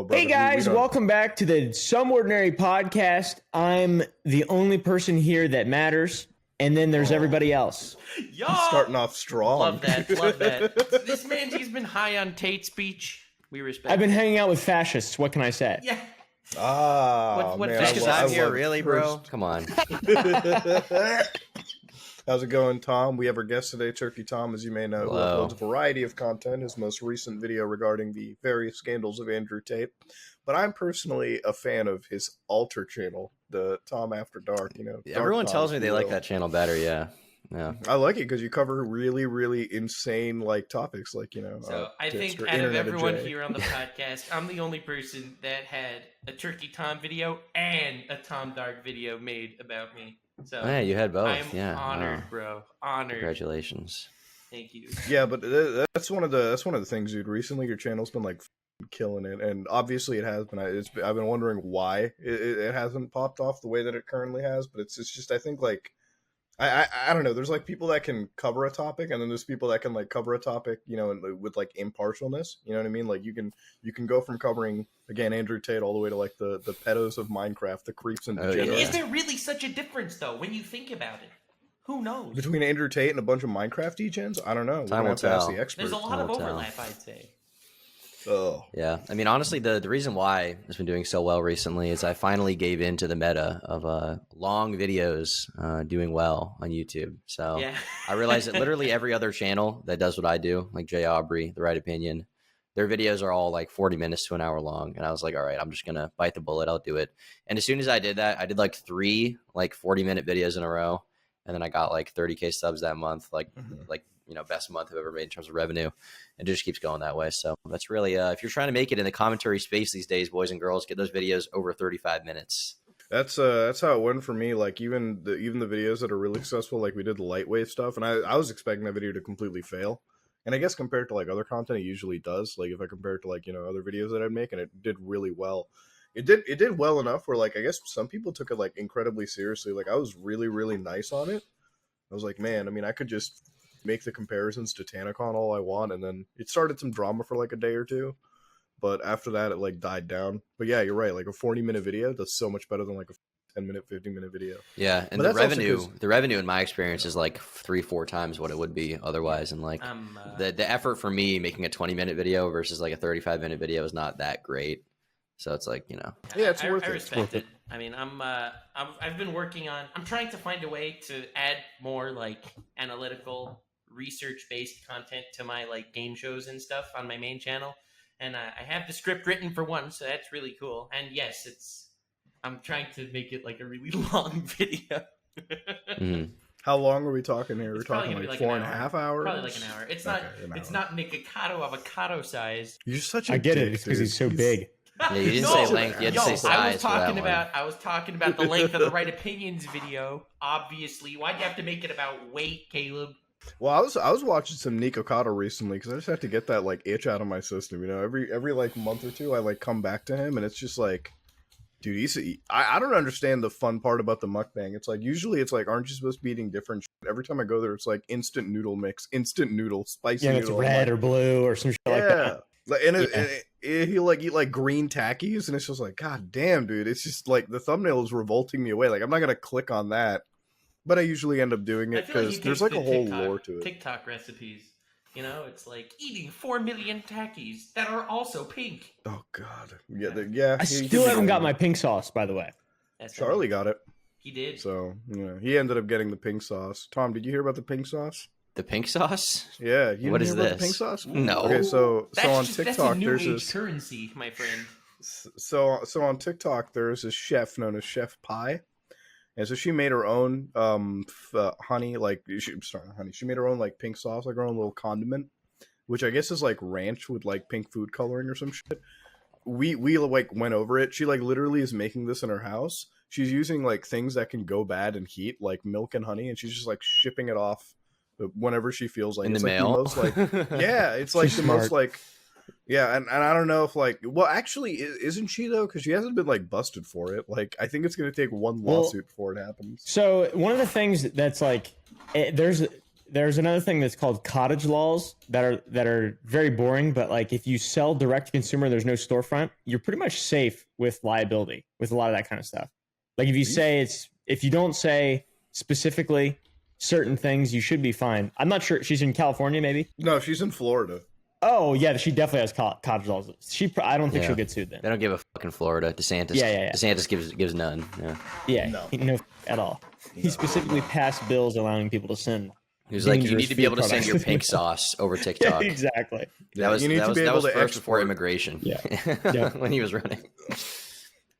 know, brother. Hey guys, welcome back to the Some Ordinary Podcast. I'm the only person here that matters, and then there's everybody else. Yo, starting off strong. Love that. This man's he's been high on Tate speech. We respect. I've been hanging out with fascists. What can I say? Yeah. What man, Just because I'm here, love really, bro? Come on. How's it going, Tom? We have our guest today, Turkey Tom, as you may know, who Hello. uploads a variety of content. His most recent video regarding the various scandals of Andrew Tate. But I'm personally a fan of his alter channel, the Tom After Dark. You know, Everyone tells me they like that channel better. Yeah. I like it because you cover really, really insane topics, So I think out of everyone here on the podcast, I'm the only person that had a Turkey Tom video and a Tom Dark video made about me. So Yeah, you had both. I'm honored, bro. Honored. Congratulations. Thank you. Yeah, but that's one of the things, dude. Recently, your channel's been killing it, and obviously it has been. I've been wondering why it hasn't popped off the way that it currently has. But it's just I think I don't know. There's people that can cover a topic, and then there's people that can cover a topic, and with impartialness. You know what I mean? You can go from covering again Andrew Tate all the way to the pedos of Minecraft, the creeps and degenerates. Is there really such a difference though when you think about it? Who knows? Between Andrew Tate and a bunch of Minecraft degens? I don't know. Time will tell. The experts. There's a lot of overlap, I'd say. Oh. Yeah. I mean, honestly, the reason why it's been doing so well recently is I finally gave in to the meta of long videos doing well on YouTube. So yeah. I realized that literally every other channel that does what I do, like Jay Aubrey, The Right Opinion, their videos are all 40 minutes to an hour long. And I was like, all right, I'm just going to bite the bullet. I'll do it. And as soon as I did that, I did 3 40-minute videos in a row. And then I got 30K subs that month, best month I've ever made in terms of revenue. It just keeps going that way. So that's really, if you're trying to make it in the commentary space these days, boys and girls, get those videos over 35 minutes. That's how it went for me. Even the videos that are really successful, we did the lightweight stuff, and I was expecting that video to completely fail. And I guess compared to other content, it usually does. If I compare it to other videos that I'd make, and it did really well. It did well enough where I guess some people took it incredibly seriously. I was really, really nice on it. I was like, man, I mean, I could just make the comparisons to TanaCon all I want, and then it started some drama for a day or two. But after that, it died down. But yeah, you're right. A 40-minute video does so much better than a 10-minute, 15-minute video. Yeah, and the revenue in my experience is 3-4 times what it would be otherwise. And the effort for me making a 20-minute video versus a 35-minute video is not that great. So it's yeah, it's worth it. I respect it. I mean, I've been working on. I'm trying to find a way to add more analytical, research-based content to my game shows and stuff on my main channel, and I have the script written for one, so that's really cool. And yes, I'm trying to make it a really long video. Mm-hmm. How long are we talking here? We're talking 4.5 hours. Probably an hour. It's not Nikocado avocado size. You're such a I get dick, it. It's because dude. he's so big. Yeah, you didn't say length. You had to say size. I was talking about the length of the Right Opinions video. Obviously, why'd you have to make it about weight, Caleb? Well, I was watching some Nikocado recently because I just have to get that itch out of my system. Every month or two, I come back to him, and it's just dude, I don't understand the fun part about the mukbang. It's usually it's aren't you supposed to be eating different shit? Every time I go there, it's instant noodle mix, instant noodle, spicy noodle. Yeah, it's red or blue or some shit like that. And he'll eat green Takis, and it's just god damn, dude. It's just the thumbnail is revolting me away. I'm not gonna click on that, but I usually end up doing it because there's a whole lore to it. TikTok recipes, it's eating 4 million Takis that are also pink. Oh god, yeah. I still haven't got my pink sauce, by the way. Charlie got it. He did. So he ended up getting the pink sauce. Tom, did you hear about the pink sauce? The pink sauce? Yeah, you what didn't is hear about this? the pink sauce? No. Okay, so on TikTok that's a new there's age this currency, my friend. So on TikTok there's this chef known as Chef Pie, and so she made her own honey, she made her own pink sauce, her own little condiment, which I guess is ranch with pink food coloring or some shit. We went over it. She literally is making this in her house. She's using things that can go bad in heat, like milk and honey, and she's just shipping it off whenever she feels like in it's the mail. the most yeah, it's the smart. most yeah, and I don't know if well, actually, isn't she though? Because she hasn't been busted for it. I think it's gonna take one lawsuit before it happens. So one of the things that's there's there's another thing that's called cottage laws that are very boring, but like if you sell direct to consumer, there's no storefront, you're pretty much safe with liability with a lot of that kind of stuff. Like if you don't say specifically certain things, you should be fine. I'm not sure. She's in California, maybe. No, she's in Florida. Oh yeah, she definitely has cottage laws. I don't think she'll get sued then. They don't give a fuck in Florida. DeSantis. Yeah. DeSantis gives none. Yeah. No at all. He specifically passed bills allowing people to send. He was like, you need to be able to send your pink sauce over TikTok. Yeah, exactly. That was first before immigration. Yeah. When he was running.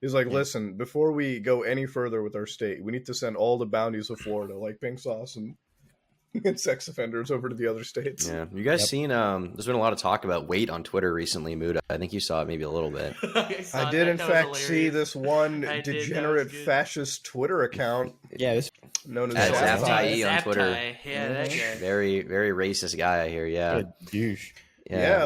He's like, listen, before we go any further with our state, we need to send all the bounties of Florida, like pink sauce and sex offenders, over to the other states. Yeah, you guys seen? There's been a lot of talk about weight on Twitter recently. Muda, I think you saw it maybe a little bit. I did, in fact, see this one degenerate fascist Twitter account. Yeah, this known as Zaptai on Twitter. Yeah, that guy. Very, very racist guy. I hear. Yeah, a douche. Yeah,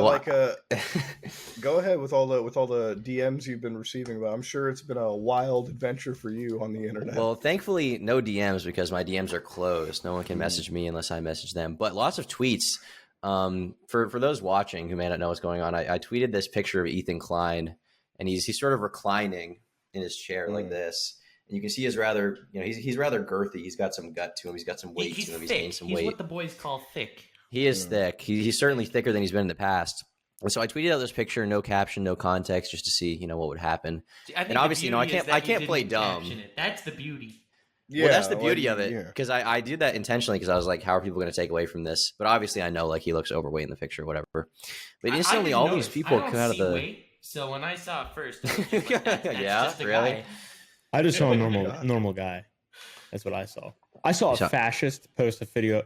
go ahead with all the DMs you've been receiving. But I'm sure it's been a wild adventure for you on the internet. Well, thankfully, no DMs because my DMs are closed. No one can message me unless I message them. But lots of tweets. For those watching who may not know what's going on, I tweeted this picture of Ethan Klein, and he's sort of reclining in his chair like this. And you can see he's rather girthy. He's got some gut to him. He's got some weight to him. He's gained some weight. He's what the boys call thick. He is thick. He's certainly thicker than he's been in the past. And so I tweeted out this picture, no caption, no context, just to see, what would happen. And obviously, I can't play dumb. That's the beauty. Yeah, well, that's the beauty of it, because I did that intentionally because I was like, how are people going to take away from this? But obviously, I know he looks overweight in the picture, or whatever. But instantly, all these people come out of the. Weight, so when I saw it first, I was like, that's yeah, just a really. guy. I just saw a normal guy. That's what I saw. I saw a fascist post a photo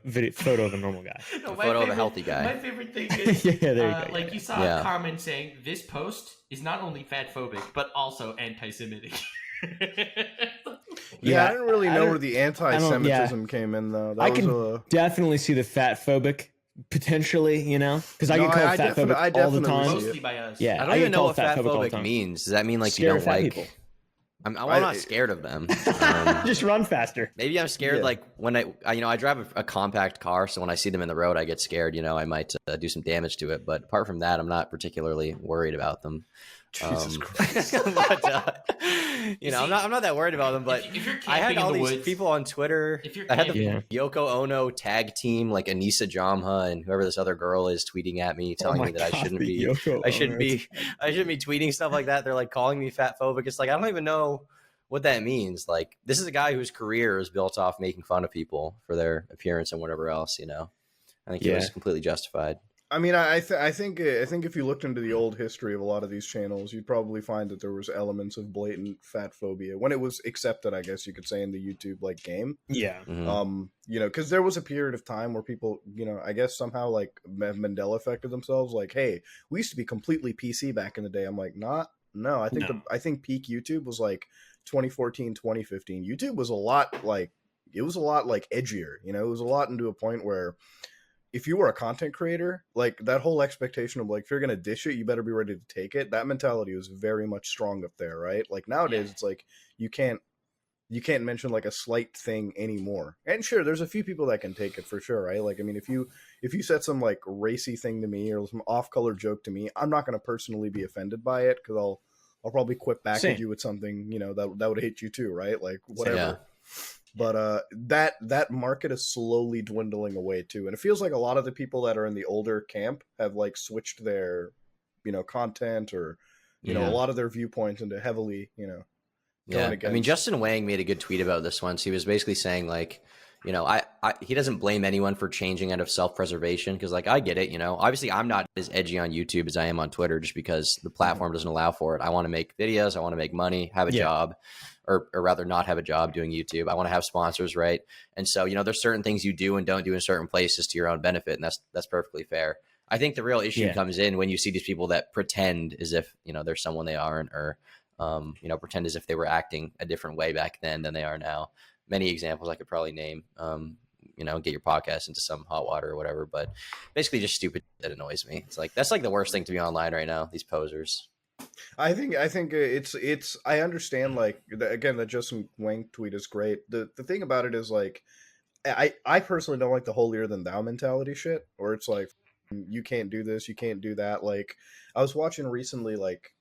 of a normal guy. No, of a healthy guy. My favorite thing is, yeah, there you go. Like you saw a comment saying this post is not only fatphobic but also anti-Semitic. Yeah, I didn't really know where the anti-Semitism came in, though. I can definitely see the fatphobic potentially, because I get called fatphobic all the time. Mostly by us. Yeah, I don't even know what fatphobic means. Does that mean like you don't like? People. I'm not scared of them. Just run faster. Maybe I'm scared like when I drive a compact car, so when I see them in the road, I get scared. I might do some damage to it. But apart from that, I'm not particularly worried about them. Jesus Christ. But, I'm not that worried about them. But I had all these people on Twitter. I had the Yoko Ono tag team, like Anissa Jamha and whoever this other girl is, tweeting at me, telling me that I shouldn't be tweeting stuff like that. They're like calling me fatphobic. It's like I don't even know what that means. Like, this is a guy whose career is built off making fun of people for their appearance and whatever else. I think it was completely justified. I mean, I think if you looked into the old history of a lot of these channels, you'd probably find that there was elements of blatant fat phobia when it was accepted, I guess you could say, in the YouTube game. Yeah. Mm-hmm. Because there was a period of time where people, I guess somehow like Mandela affected themselves. Like, hey, we used to be completely PC back in the day. I'm like, no. I think peak YouTube was like 2014, 2015. YouTube was a lot like edgier. It was a lot into a point where, if you were a content creator, like that whole expectation of like, if you're going to dish it, you better be ready to take it. That mentality was very much strong up there, right? Like nowadays it's like, you can't mention like a slight thing anymore. And sure, there's a few people that can take it for sure, right? Like, I mean, if you said some like racy thing to me or some off-color joke to me, I'm not going to personally be offended by it because I'll probably quip back at you with something, that would hit you too, right? Like whatever. Yeah. But that market is slowly dwindling away too, and it feels like a lot of the people that are in the older camp have like switched their, content or a lot of their viewpoints into heavily, Yeah, I mean, Justin Wang made a good tweet about this once. He was basically saying like, he doesn't blame anyone for changing out of self-preservation because like I get it, obviously I'm not as edgy on YouTube as I am on Twitter just because the platform doesn't allow for it. I want to make videos, I want to make money, have a job. Or rather not have a job doing YouTube. I want to have sponsors, right? And so, there's certain things you do and don't do in certain places to your own benefit, and that's perfectly fair. I think the real issue comes in when you see these people that pretend as if, they're someone they aren't, or, pretend as if they were acting a different way back then than they are now. Many examples I could probably name, get your podcast into some hot water or whatever, but basically just stupid that annoys me. It's like, that's like the worst thing to be online right now, these posers. I think it's I understand like again that Justin Wang tweet is great. The thing about it is like I personally don't like the holier than thou mentality shit, where it's like you can't do this, you can't do that. Like I was watching recently, like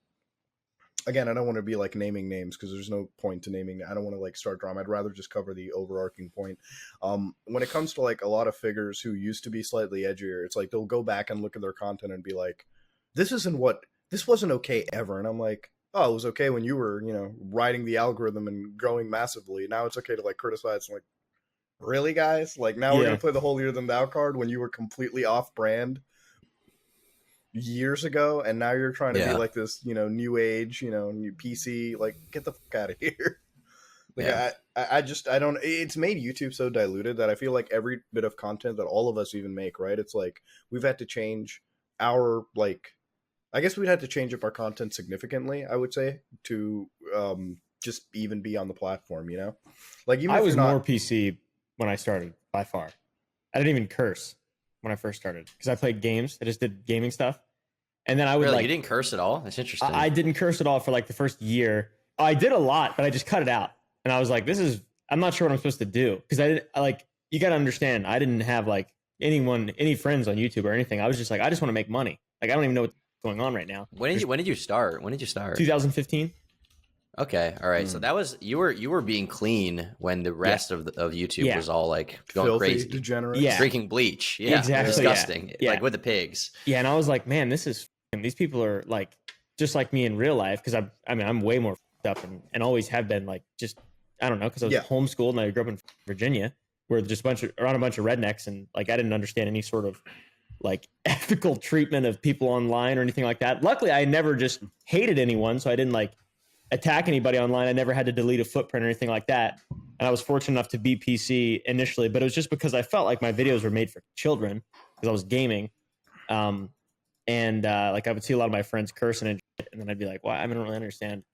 again, I don't want to be like naming names because there's no point to naming. I don't want to like start drama. I'd rather just cover the overarching point. When it comes to like a lot of figures who used to be slightly edgier, it's like they'll go back and look at their content and be like, this wasn't okay ever. And I'm like, oh, it was okay when you were, riding the algorithm and growing massively. Now it's okay to like criticize. I'm like, really, guys? Like now we're gonna play the holier than thou card when you were completely off brand years ago, and now you're trying to be like this, new age, new PC. Like, get the fuck out of here. Like, I don't. It's made YouTube so diluted that I feel like every bit of content that all of us even make, right? It's like we've had to change our like. I guess we'd have to change up our content significantly, I would say, to just even be on the platform, Like even I if was you're not... more PC when I started, by far. I didn't even curse when I first started because I played games. I just did gaming stuff. And then I would Really? You didn't curse at all? That's interesting. I didn't curse at all for like the first year. I did a lot, but I just cut it out. And I was like, I'm not sure what I'm supposed to do. Because you got to understand, I didn't have like any friends on YouTube or anything. I was just like, I just want to make money. Like, I don't even know what's going on right now. When did you start? 2015. Okay, all right. So that was you were being clean when the rest of YouTube was all like going filthy, crazy, degenerate, drinking bleach, exactly, disgusting, like with the pigs. Yeah, and I was like, man, these people are like just like me in real life because I'm way more up and always have been like just I don't know because I was homeschooled and I grew up in Virginia where just around a bunch of rednecks and like I didn't understand any sort of like ethical treatment of people online or anything like that. Luckily, I never just hated anyone, so I didn't like attack anybody online. I never had to delete a footprint or anything like that. And I was fortunate enough to be PC initially, but it was just because I felt like my videos were made for children because I was gaming. Like I would see a lot of my friends cursing and then I'd be like, well, I don't really understand.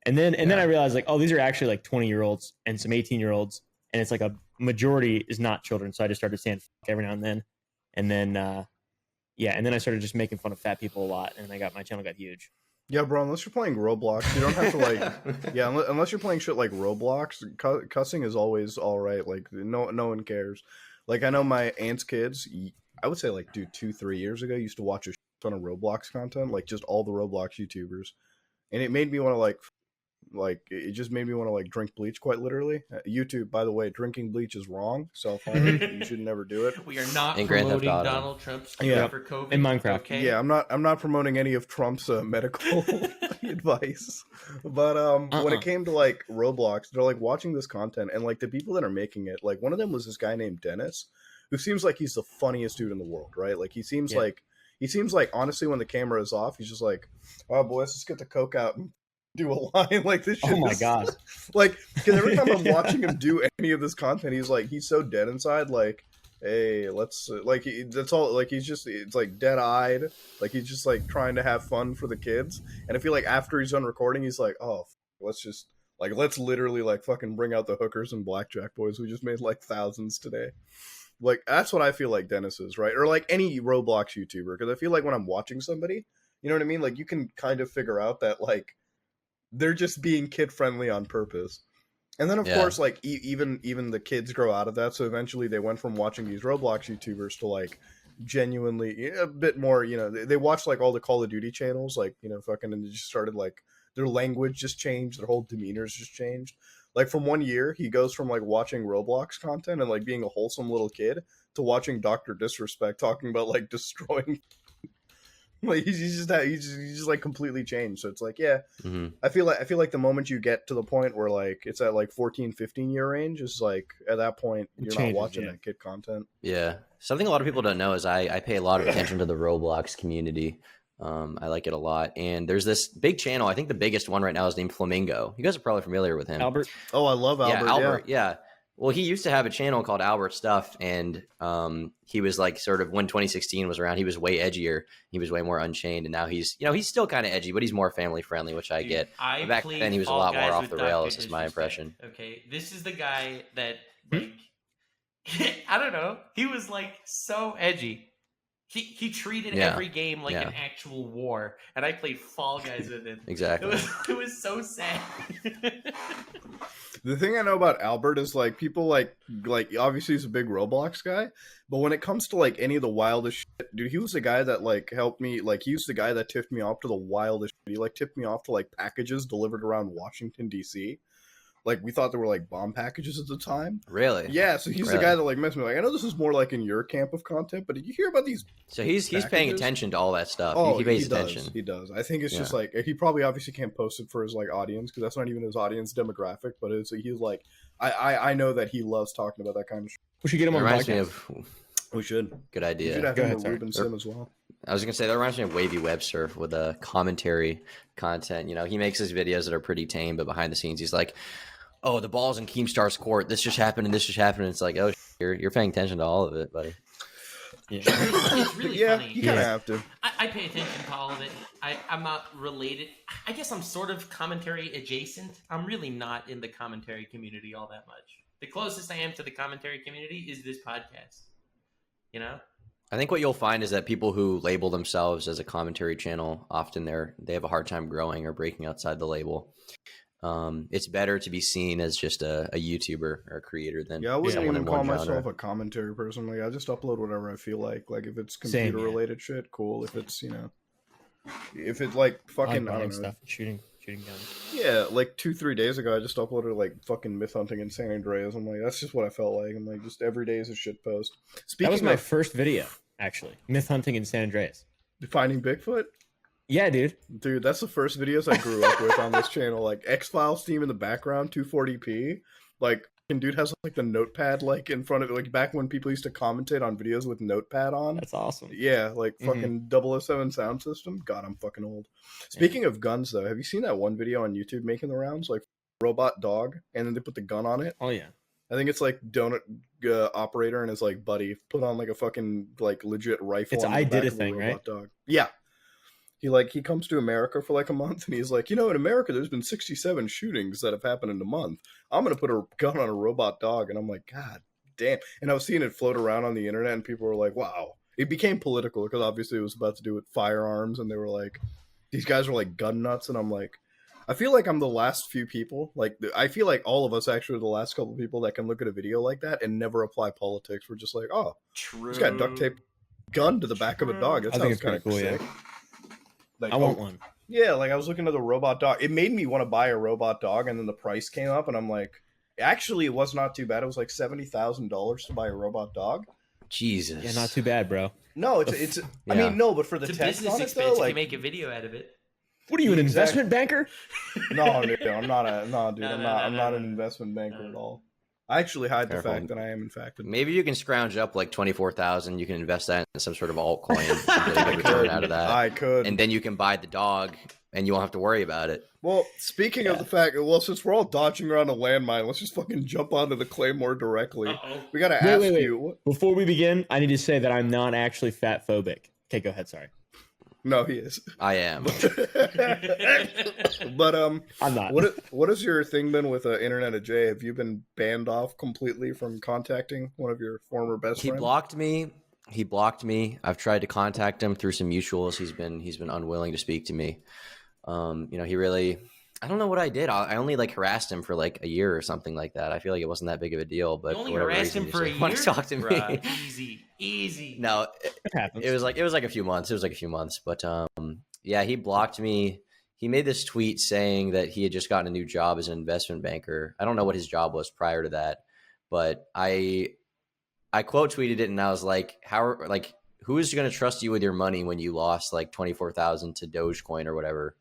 And then I realized like, oh, these are actually like 20-year-olds and some 18-year-olds. And it's like a majority is not children. So I just started saying fuck every now and then. And then, and then I started just making fun of fat people a lot. And my channel got huge. Yeah, bro, unless you're playing Roblox, you don't have to like... unless you're playing shit like Roblox, cussing is always all right. Like, no one cares. Like, I know my aunt's kids, I would say, like, dude, 2-3 years ago, used to watch a ton of Roblox content, like, just all the Roblox YouTubers. And it made me want to, it just made me want to, like, drink bleach, quite literally. YouTube, by the way, drinking bleach is wrong. Self-harm. You should never do it. We are not promoting Donald Trump's cure for COVID. In Minecraft. Okay? Yeah, I'm not promoting any of Trump's medical advice. But when it came to, like, Roblox, they're, like, watching this content, and, like, the people that are making it, like, one of them was this guy named Dennis, who seems like he's the funniest dude in the world, right? Like, he seems like, honestly, when the camera is off, he's just like, oh, boy, let's just get the Coke out and do a line like this shit. Oh my god. Like, because every time I'm watching him do any of this content, he's so dead inside, like, hey, let's that's all, like, it's like dead-eyed, like he's just like trying to have fun for the kids. And I feel like after he's done recording, he's like, oh, let's literally like fucking bring out the hookers and blackjack boys. We just made like thousands today. Like, that's what I feel like Dennis is, right? Or like any Roblox YouTuber, because I feel like when I'm watching somebody, you know what I mean, like you can kind of figure out that like they're just being kid friendly on purpose. And then of course, like even the kids grow out of that. So eventually they went from watching these Roblox YouTubers to like genuinely a bit more, they watched like all the Call of Duty channels, like, fucking, and they just started like their language just changed, their whole demeanors just changed. Like from 1 year, he goes from like watching Roblox content and like being a wholesome little kid to watching Dr. Disrespect talking about like destroying. Like he's just like completely changed. So it's like, I feel like the moment you get to the point where like it's at like 14-15 year range, is like at that point you're not watching that kid content. Yeah, something a lot of people don't know is I pay a lot of attention to the Roblox community. I like it a lot, and there's this big channel. I think the biggest one right now is named Flamingo. You guys are probably familiar with him, Albert. Oh, I love Albert. Yeah, Albert. Yeah. Well, he used to have a channel called Albert Stuff, and he was like sort of when 2016 was around, he was way edgier. He was way more unchained, and now he's still kind of edgy, but he's more family friendly, which I get. Back then, he was a lot more off the rails. Is my impression. Okay, this is the guy that like I don't know. He was like so edgy. He treated every game like an actual war, and I played Fall Guys with him. Exactly. It was so sad. The thing I know about Albert is like people like obviously he's a big Roblox guy, but when it comes to like any of the wildest shit, dude, he was the guy that like helped me. Like he was the guy that tipped me off to the wildest shit. He like tipped me off to like packages delivered around Washington D.C. Like we thought they were like bomb packages at the time. Really? Yeah, so he's the guy that like messed me. Like I know this is more like in your camp of content, but did you hear about these? So he's paying attention to all that stuff. Oh, he pays does. attention. He does. I think it's just like he probably obviously can't post it for his like audience because that's not even his audience demographic. But it's he's like I know that he loves talking about that kind of shit. We should get him on the reminds me podcast. of We should. Good idea. We should have Go him ahead, with sorry. Ruben Sim as well. I was gonna say that reminds me of Wavy Webster with the commentary content. You know, he makes his videos that are pretty tame, but behind the scenes, he's like, "Oh, the ball's in Keemstar's court. This just happened, and this just happened." And it's like, "Oh, you're paying attention to all of it, buddy." Yeah. It's really Yeah, funny. you kind of have to. I pay attention to all of it. I'm not related. I guess I'm sort of commentary adjacent. I'm really not in the commentary community all that much. The closest I am to the commentary community is this podcast. You know? I think what you'll find is that people who label themselves as a commentary channel often they have a hard time growing or breaking outside the label. It's better to be seen as just a YouTuber or a creator than Yeah, I wouldn't someone even in call one myself genre. a commentary person. Like I just upload whatever I feel like. Like if it's Same, computer yeah. related shit, cool. If it's if it's like fucking I Buying don't know. stuff, shooting guns. Yeah, like 2-3 days ago, I just uploaded like fucking myth hunting in San Andreas. I'm like, that's just what I felt like. I'm like, just every day is a shit post. Speaking That was my of first video, actually. Myth hunting in San Andreas. finding Bigfoot, Yeah, dude. dude, that's the first videos I grew up with on this channel. Like X-Files theme in the background, 240p. Like, and dude has like the notepad like in front of it, like back when people used to commentate on videos with notepad on. That's awesome. Yeah, like fucking 007 sound system. God, I'm fucking old. Speaking of guns, though, have you seen that one video on YouTube making the rounds? Like robot dog, and then they put the gun on it. Oh yeah. I think it's like donut operator and his like buddy put on like a fucking like legit rifle. It's on I the Did back a of a thing, robot right? Dog. Yeah. He comes to America for like a month and he's like, in America there's been 67 shootings that have happened in a month. I'm gonna put a gun on a robot dog, and I'm like, God damn. And I was seeing it float around on the internet and people were like, wow. It became political because obviously it was about to do with firearms, and they were like, these guys were like gun nuts, and I'm like, I feel like I'm the last few people. Like, I feel like all of us actually are the last couple of people that can look at a video like that and never apply politics. We're just like, oh, True. he's got duct tape gun to the back of a dog. That I think sounds it's kind pretty of cool, sick. yeah. Like, I want one. Yeah, like I was looking at the robot dog. It made me want to buy a robot dog, and then the price came up, and I'm like, actually, it was not too bad. It was like $70,000 to buy a robot dog. Jesus. Yeah, not too bad, bro. No, it's. I Yeah. mean, no, but for the It's a text business on it, expense though, if like, you make a video out of it. What are you, an Exactly. investment banker? no, dude, I'm not a no, dude. No, I'm no, not. no, I'm no, not no. an investment banker No. at all. I actually hide Careful. the fact that I am in fact. Maybe you can scrounge up like 24,000. You can invest that in some sort of altcoin and get a good return out of that. I could. And then you can buy the dog, and you won't have to worry about it. Well, speaking of the fact, since we're all dodging around a landmine, let's just fucking jump onto the Claymore directly. Uh-oh. We gotta Wait, ask wait, wait. you. Before we begin, I need to say that I'm not actually fat phobic. Okay, go ahead. Sorry. No, he is. I am. But I'm not. what has your thing been with Internet of J? Have you been banned off completely from contacting one of your former best He friends? blocked me. He blocked me. I've tried to contact him through some mutuals. He's been unwilling to speak to me. He really. I don't know what I did. I only like harassed him for like a year or something like that. I feel like it wasn't that big of a deal, but You only for whatever harassed reason, him for a he just didn't year? want to talk to me. Bruh, easy. No, It happens. it was like a few months. But yeah, he blocked me. He made this tweet saying that he had just gotten a new job as an investment banker. I don't know what his job was prior to that, but I quote tweeted it, and I was like, who is going to trust you with your money when you lost like 24,000 to Dogecoin or whatever?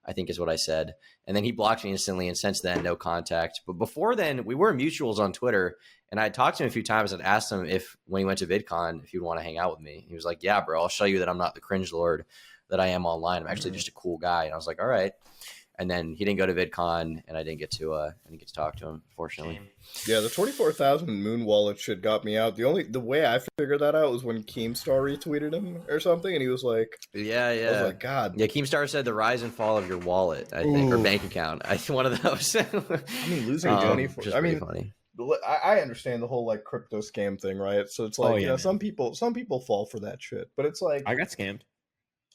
I think is what I said. And then he blocked me instantly, and since then, no contact. But before then, we were mutuals on Twitter, and I talked to him a few times and asked him if, when he went to VidCon, if he'd want to hang out with me. He was like, yeah, bro, I'll show you that I'm not the cringe lord that I am online. I'm actually just a cool guy. And I was like, all right. And then he didn't go to VidCon, and I didn't get to talk to him, unfortunately. Yeah, the 24,000 moon wallet shit got me out. The way I figured that out was when Keemstar retweeted him or something, and he was like, Yeah. I was like, God. Yeah, Keemstar said the rise and fall of your wallet, I think, or Ooh. bank account. One of those. I mean, losing Which is 24. I pretty mean, funny. I understand the whole like crypto scam thing, right? So it's like, Oh, yeah, man. some people fall for that shit, but it's like, I got scammed.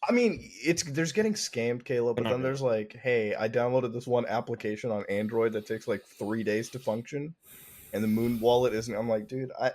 I mean, there's getting scammed, Caleb, but Not then really. there's like, hey, I downloaded this one application on Android that takes like 3 days to function, and the Moon Wallet isn't. I'm like, dude, I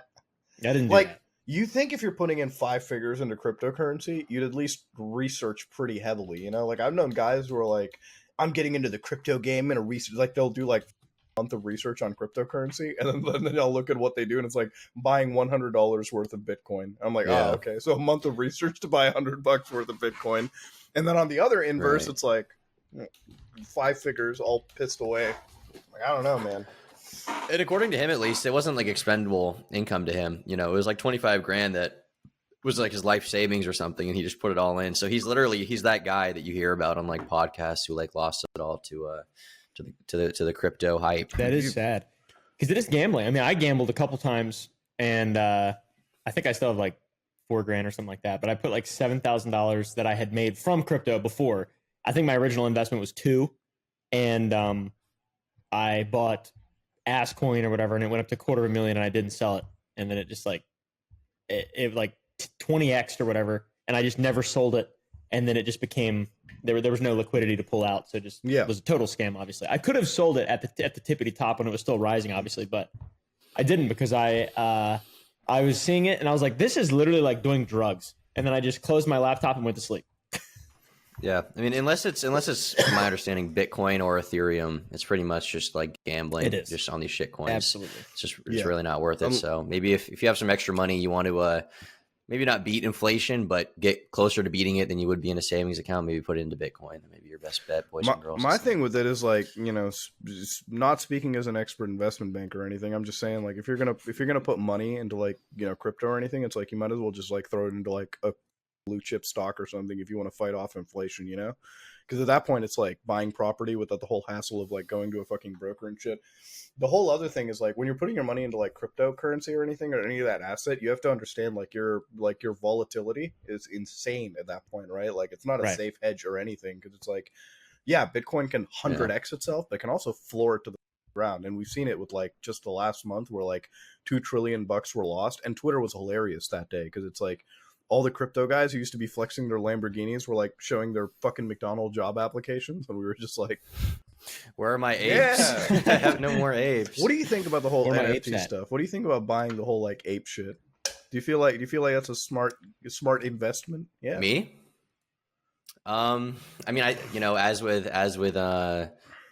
didn't do like, that. you think if you're putting in 5 figures into cryptocurrency, you'd at least research pretty heavily, you know? Like, I've known guys who are like, I'm getting into the crypto game and a research, like, they'll do like a month of research on cryptocurrency, and then they'll look at what they do, and it's like buying $100 worth of Bitcoin. I'm like, Yeah. oh, okay, so a month of research to buy $100 worth of Bitcoin, and then on the other inverse, Right. it's like 5 figures all pissed away. Like, I don't know, man. And according to him, at least, it wasn't like expendable income to him. You know, it was like 25 grand that was like his life savings or something, and he just put it all in. So he's that guy that you hear about on like podcasts who like lost it all to the crypto hype. That is sad because it is gambling. I mean, I gambled a couple times, and I think I still have like $4,000 or something like that. But I put like $7,000 that I had made from crypto before. I think my original investment was $2,000, and I bought Ass Coin or whatever, and it went up to $250,000, and I didn't sell it, and then it just like it like 20x or whatever, and I just never sold it, and then it just became there was no liquidity to pull out, so it was a total scam. Obviously, I could have sold it at the tippity top when it was still rising, obviously, but I didn't because I was seeing it and I was like, this is literally like doing drugs, and then I just closed my laptop and went to sleep. Yeah, I mean, unless it's from my understanding, Bitcoin or Ethereum, it's pretty much just like gambling. It is. Just on these shit coins. Absolutely, It's really not worth it. So maybe if you have some extra money, you want to maybe not beat inflation, but get closer to beating it than you would be in a savings account. Maybe put it into Bitcoin. That may be your best bet, boys and girls. My thing with it is like, you know, not speaking as an expert investment banker or anything. I'm just saying, like, if you're gonna put money into like, you know, crypto or anything, it's like you might as well just like throw it into like a blue chip stock or something if you want to fight off inflation, you know? Because at that point, it's like buying property without the whole hassle of like going to a fucking broker and shit. The whole other thing is like when you're putting your money into like cryptocurrency or anything or any of that asset, you have to understand like your volatility is insane at that point, right? Like it's not a safe hedge or anything because it's like, yeah, Bitcoin can 100x itself, but it can also floor it to the ground. And we've seen it with like just the last month where like $2 trillion were lost, and Twitter was hilarious that day because it's like all the crypto guys who used to be flexing their Lamborghinis were like showing their fucking McDonald's job applications, and we were just like, where are my apes? Yeah. I have no more apes. what do you think about the whole Where are my NFT apes at? stuff? What do you think about buying the whole like ape shit? Do you feel like that's a smart investment? Yeah. Me? I mean, as with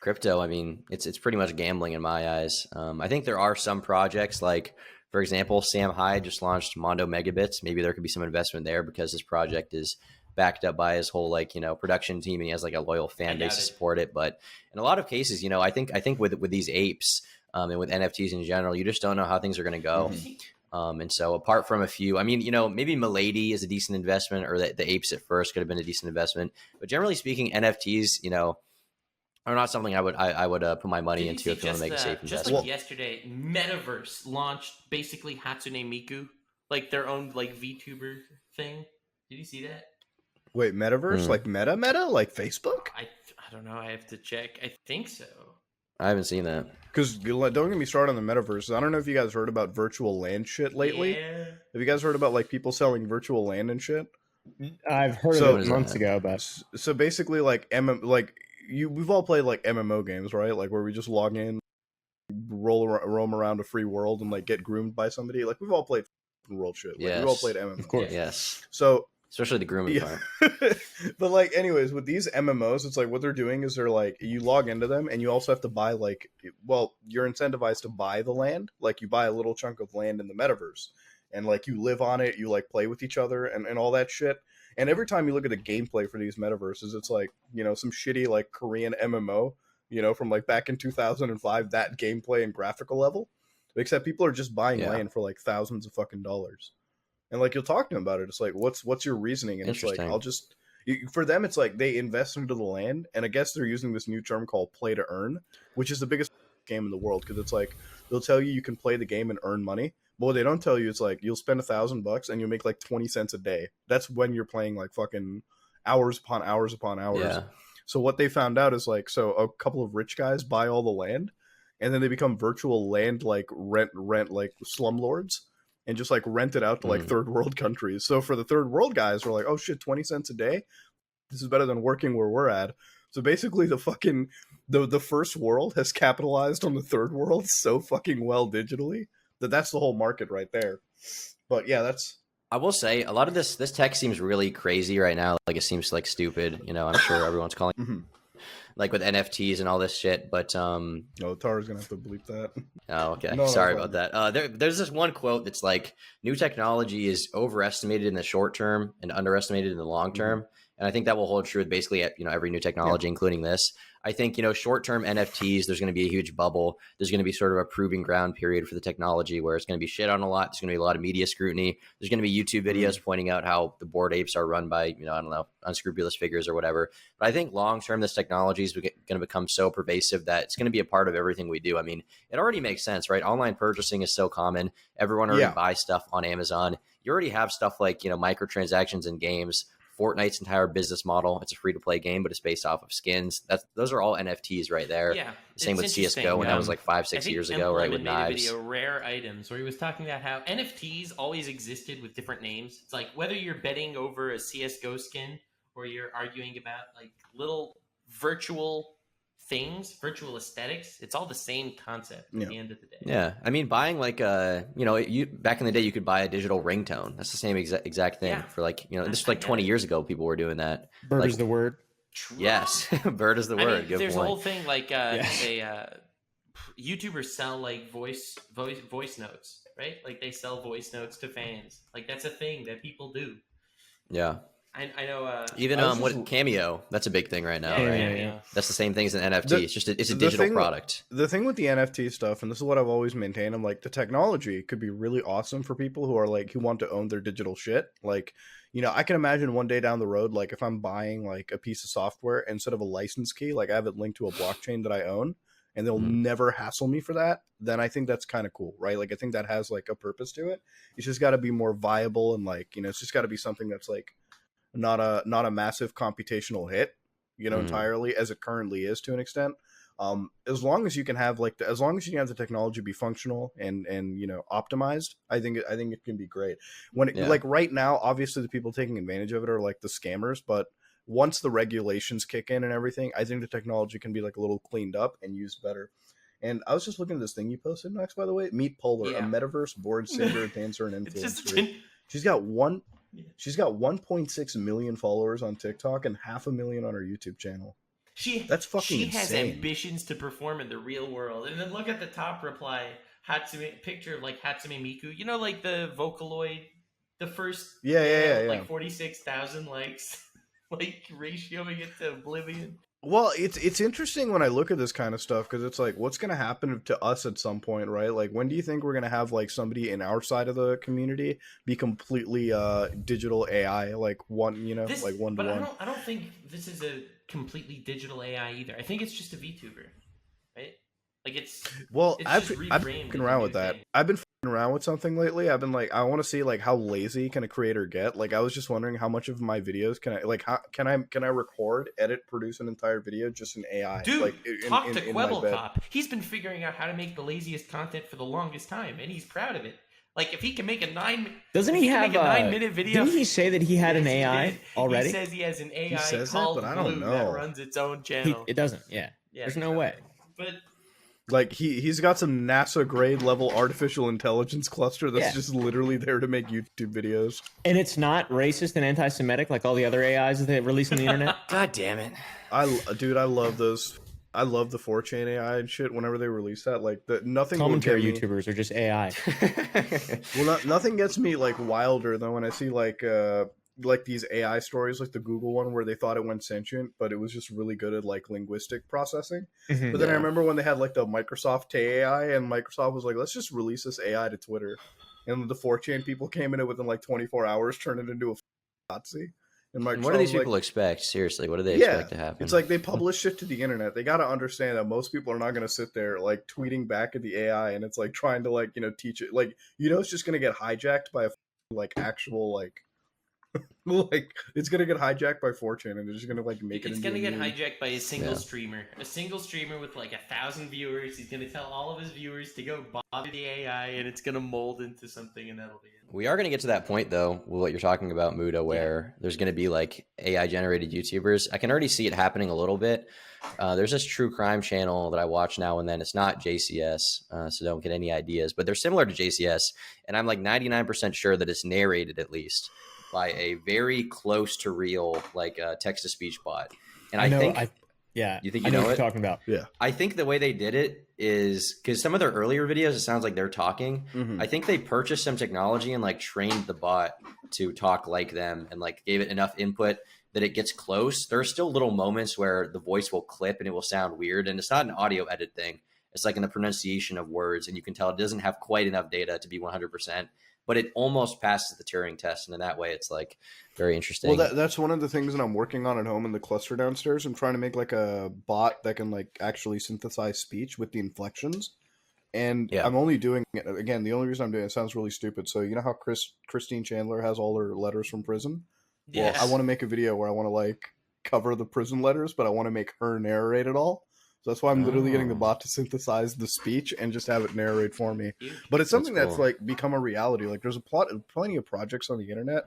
crypto, I mean, it's pretty much gambling in my eyes. I think there are some projects like, for example, Sam Hyde just launched Mondo Megabits. Maybe there could be some investment there because his project is backed up by his whole like, you know, production team, and he has like a loyal fan base to support it. But in a lot of cases, you know, I think with these apes and with NFTs in general, you just don't know how things are going to go. Mm-hmm. And so apart from a few, I mean, you know, maybe Milady is a decent investment, or the apes at first could have been a decent investment. But generally speaking, NFTs, you know, are not something I would put my money into if you want to make a safe just investment. like yesterday, Metaverse launched basically Hatsune Miku, like their own like VTuber thing. Did you see that? Wait, Metaverse? Like meta? Like Facebook? I don't know. I have to check. I think so. I haven't seen that. Because don't get me started on the Metaverse. I don't know if you guys heard about virtual land shit lately. Yeah. Have you guys heard about like people selling virtual land and shit? I've heard of it months ago, but so basically, like we've all played like MMO games, right? Like where we just log in, roam around a free world, and like get groomed by somebody. Like we've all played world shit. Like, yes. We've all played MMO. Of course. Yes. So especially the grooming part. But like, anyways, with these MMOs, it's like what they're doing is they're like you log into them, and you also have to buy like, well, you're incentivized to buy the land. Like you buy a little chunk of land in the metaverse, and like you live on it, you like play with each other and all that shit. And every time you look at the gameplay for these metaverses, it's like, you know, some shitty like Korean MMO, you know, from like back in 2005, that gameplay and graphical level. Except people are just buying land for like thousands of fucking dollars. And like you'll talk to them about it. It's like, what's your reasoning? And it's like, for them, it's like they invest into the land. And I guess they're using this new term called play to earn, which is the biggest game in the world. Because it's like, they'll tell you can play the game and earn money. But what they don't tell you, it's like you'll spend $1,000 and you'll make like 20 cents a day. That's when you're playing like fucking hours upon hours upon hours. Yeah. So what they found out is like, so a couple of rich guys buy all the land, and then they become virtual land like rent like slumlords. and just like rent it out to like third world countries. So for the third world guys, we're like, oh shit, 20 cents a day. This is better than working where we're at. So basically the fucking the first world has capitalized on the third world so fucking well digitally that's the whole market right there. But yeah, that's. I will say a lot of this tech seems really crazy right now. Like it seems like stupid. You know, I'm sure everyone's calling like with NFTs and all this shit. But oh, Tara's gonna have to bleep that. Oh, okay. No, Sorry about that. There's this one quote that's like, new technology is overestimated in the short term and underestimated in the long term. And I think that will hold true with basically, you know, every new technology, including this. I think, you know, short-term NFTs, there's going to be a huge bubble. There's going to be sort of a proving ground period for the technology where it's going to be shit on a lot. There's going to be a lot of media scrutiny. There's going to be YouTube videos pointing out how the Bored Apes are run by, you know, I don't know, unscrupulous figures or whatever. But I think long-term, this technology is going to become so pervasive that it's going to be a part of everything we do. I mean, it already makes sense, right? Online purchasing is so common. Everyone already buys stuff on Amazon. You already have stuff like, you know, microtransactions in games. Fortnite's entire business model, it's a free-to-play game, but it's based off of skins. Those are all NFTs right there. Yeah, same with CSGO when that was like 5-6 years ago, right, with knives. Video, Rare Items, where he was talking about how NFTs always existed with different names. It's like whether you're betting over a CSGO skin or you're arguing about like little virtual things, virtual aesthetics, it's all the same concept at the end of the day. Yeah, I mean, buying like you know, you back in the day you could buy a digital ringtone. That's the same exact thing for like, you know, this was like 20 years ago people were doing that. Bird like, is the word. Yes, bird is the word. Mean, good there's point. a whole thing like YouTubers sell like voice notes, right? Like they sell voice notes to fans. Like that's a thing that people do. Yeah. I know. Even what Cameo? That's a big thing right now, right? Yeah. That's the same thing as an NFT. It's just it's a digital product. The thing with the NFT stuff, and this is what I've always maintained, I'm like, the technology could be really awesome for people who are like who want to own their digital shit. Like, you know, I can imagine one day down the road, like if I'm buying like a piece of software instead of a license key, like I have it linked to a blockchain that I own, and they'll never hassle me for that. Then I think that's kind of cool, right? Like I think that has like a purpose to it. It's just got to be more viable, and like, you know, it's just got to be something that's like not a massive computational hit, you know, entirely as it currently is to an extent. As long as you can have like as long as you can have the technology be functional and you know optimized, I think it can be great. When it, like right now, obviously the people taking advantage of it are like the scammers, but once the regulations kick in and everything, I think the technology can be like a little cleaned up and used better. And I was just looking at this thing you posted, Max, by the way. Meet Polar, a metaverse board singer, dancer, and influencer. She's got 1.6 million followers on TikTok and 500,000 on her YouTube channel. That's fucking insane. She has ambitions to perform in the real world. And then look at the top reply, picture of like Hatsune Miku. You know, like the Vocaloid, the first like 46,000 likes, like ratioing it to oblivion. Well, it's interesting when I look at this kind of stuff because it's like, what's going to happen to us at some point, right? Like, when do you think we're going to have like somebody in our side of the community be completely digital AI, like one, you know, like one to one? I don't think this is a completely digital AI either. I think it's just a VTuber, right? Like I've been fucking around with that. I've been fucking around with something lately. I've been like, I want to see like how lazy can a creator get. Like I was just wondering how much of my videos can I record, edit, produce an entire video just in AI? Dude, like talk to Kwebbelkop. He's been figuring out how to make the laziest content for the longest time, and he's proud of it. Like if he can make a 9-minute video. Didn't he say that he had an AI already? He says he has an AI called Blue that runs its own channel. It doesn't. Yeah. There's no way. But like he's got some NASA grade level artificial intelligence cluster that's just literally there to make YouTube videos. And it's not racist and anti-Semitic like all the other AIs that they release on the internet. God damn it. I love those. I love the 4chan AI and shit. Whenever they release that, like nothing. Commentary YouTubers are just AI. Well, nothing gets me like wilder than when I see like these AI stories, like the Google one where they thought it went sentient, but it was just really good at like linguistic processing. But then I remember when they had like the Microsoft Tay AI, and Microsoft was like, let's just release this AI to Twitter, and the 4chan people came in it within like 24 hours, turned it into a Nazi. And what do these people expect? Seriously, what do they expect to happen? It's like they publish shit to the internet. They got to understand that most people are not going to sit there like tweeting back at the AI, and it's like trying to like, you know, teach it. Like, you know, it's just going to get hijacked by a like actual like Like it's gonna get hijacked by 4chan, and they're just gonna like make it. It's into gonna a get meme. hijacked by a single Yeah. streamer. A single streamer with like 1,000 viewers. He's gonna tell all of his viewers to go bother the AI, and it's gonna mold into something, and that'll be it. We are going to get to that point, though, with what you're talking about, Muda, where there's going to be like AI generated YouTubers. I can already see it happening a little bit. There's this true crime channel that I watch now and then. It's not JCS, so don't get any ideas, but they're similar to JCS. And I'm like 99% sure that it's narrated at least by a very close to real like text to speech bot. And I think. Yeah, You think I you know know what it? you're talking about. Yeah. I think the way they did it is because some of their earlier videos, it sounds like they're talking. Mhm. I think they purchased some technology and like trained the bot to talk like them and like gave it enough input that it gets close. There are still little moments where the voice will clip and it will sound weird. And it's not an audio edit thing. It's like in the pronunciation of words. And you can tell it doesn't have quite enough data to be 100%, but it almost passes the Turing test. And in that way, it's like very interesting. Well, that's one of the things that I'm working on at home in the cluster downstairs. I'm trying to make like a bot that can like actually synthesize speech with the inflections. And Yeah. I'm only doing it again. The only reason I'm doing it sounds really stupid. So you know how Christine Chandler has all her letters from prison? Well, Yes. I want to make a video where I want to like cover the prison letters, but I want to make her narrate it all. So that's why I'm literally getting the Oh. bot to synthesize the speech and just have it narrate for me. Huge. But it's something that's cool. like become a reality. Like there's plenty of projects on the internet.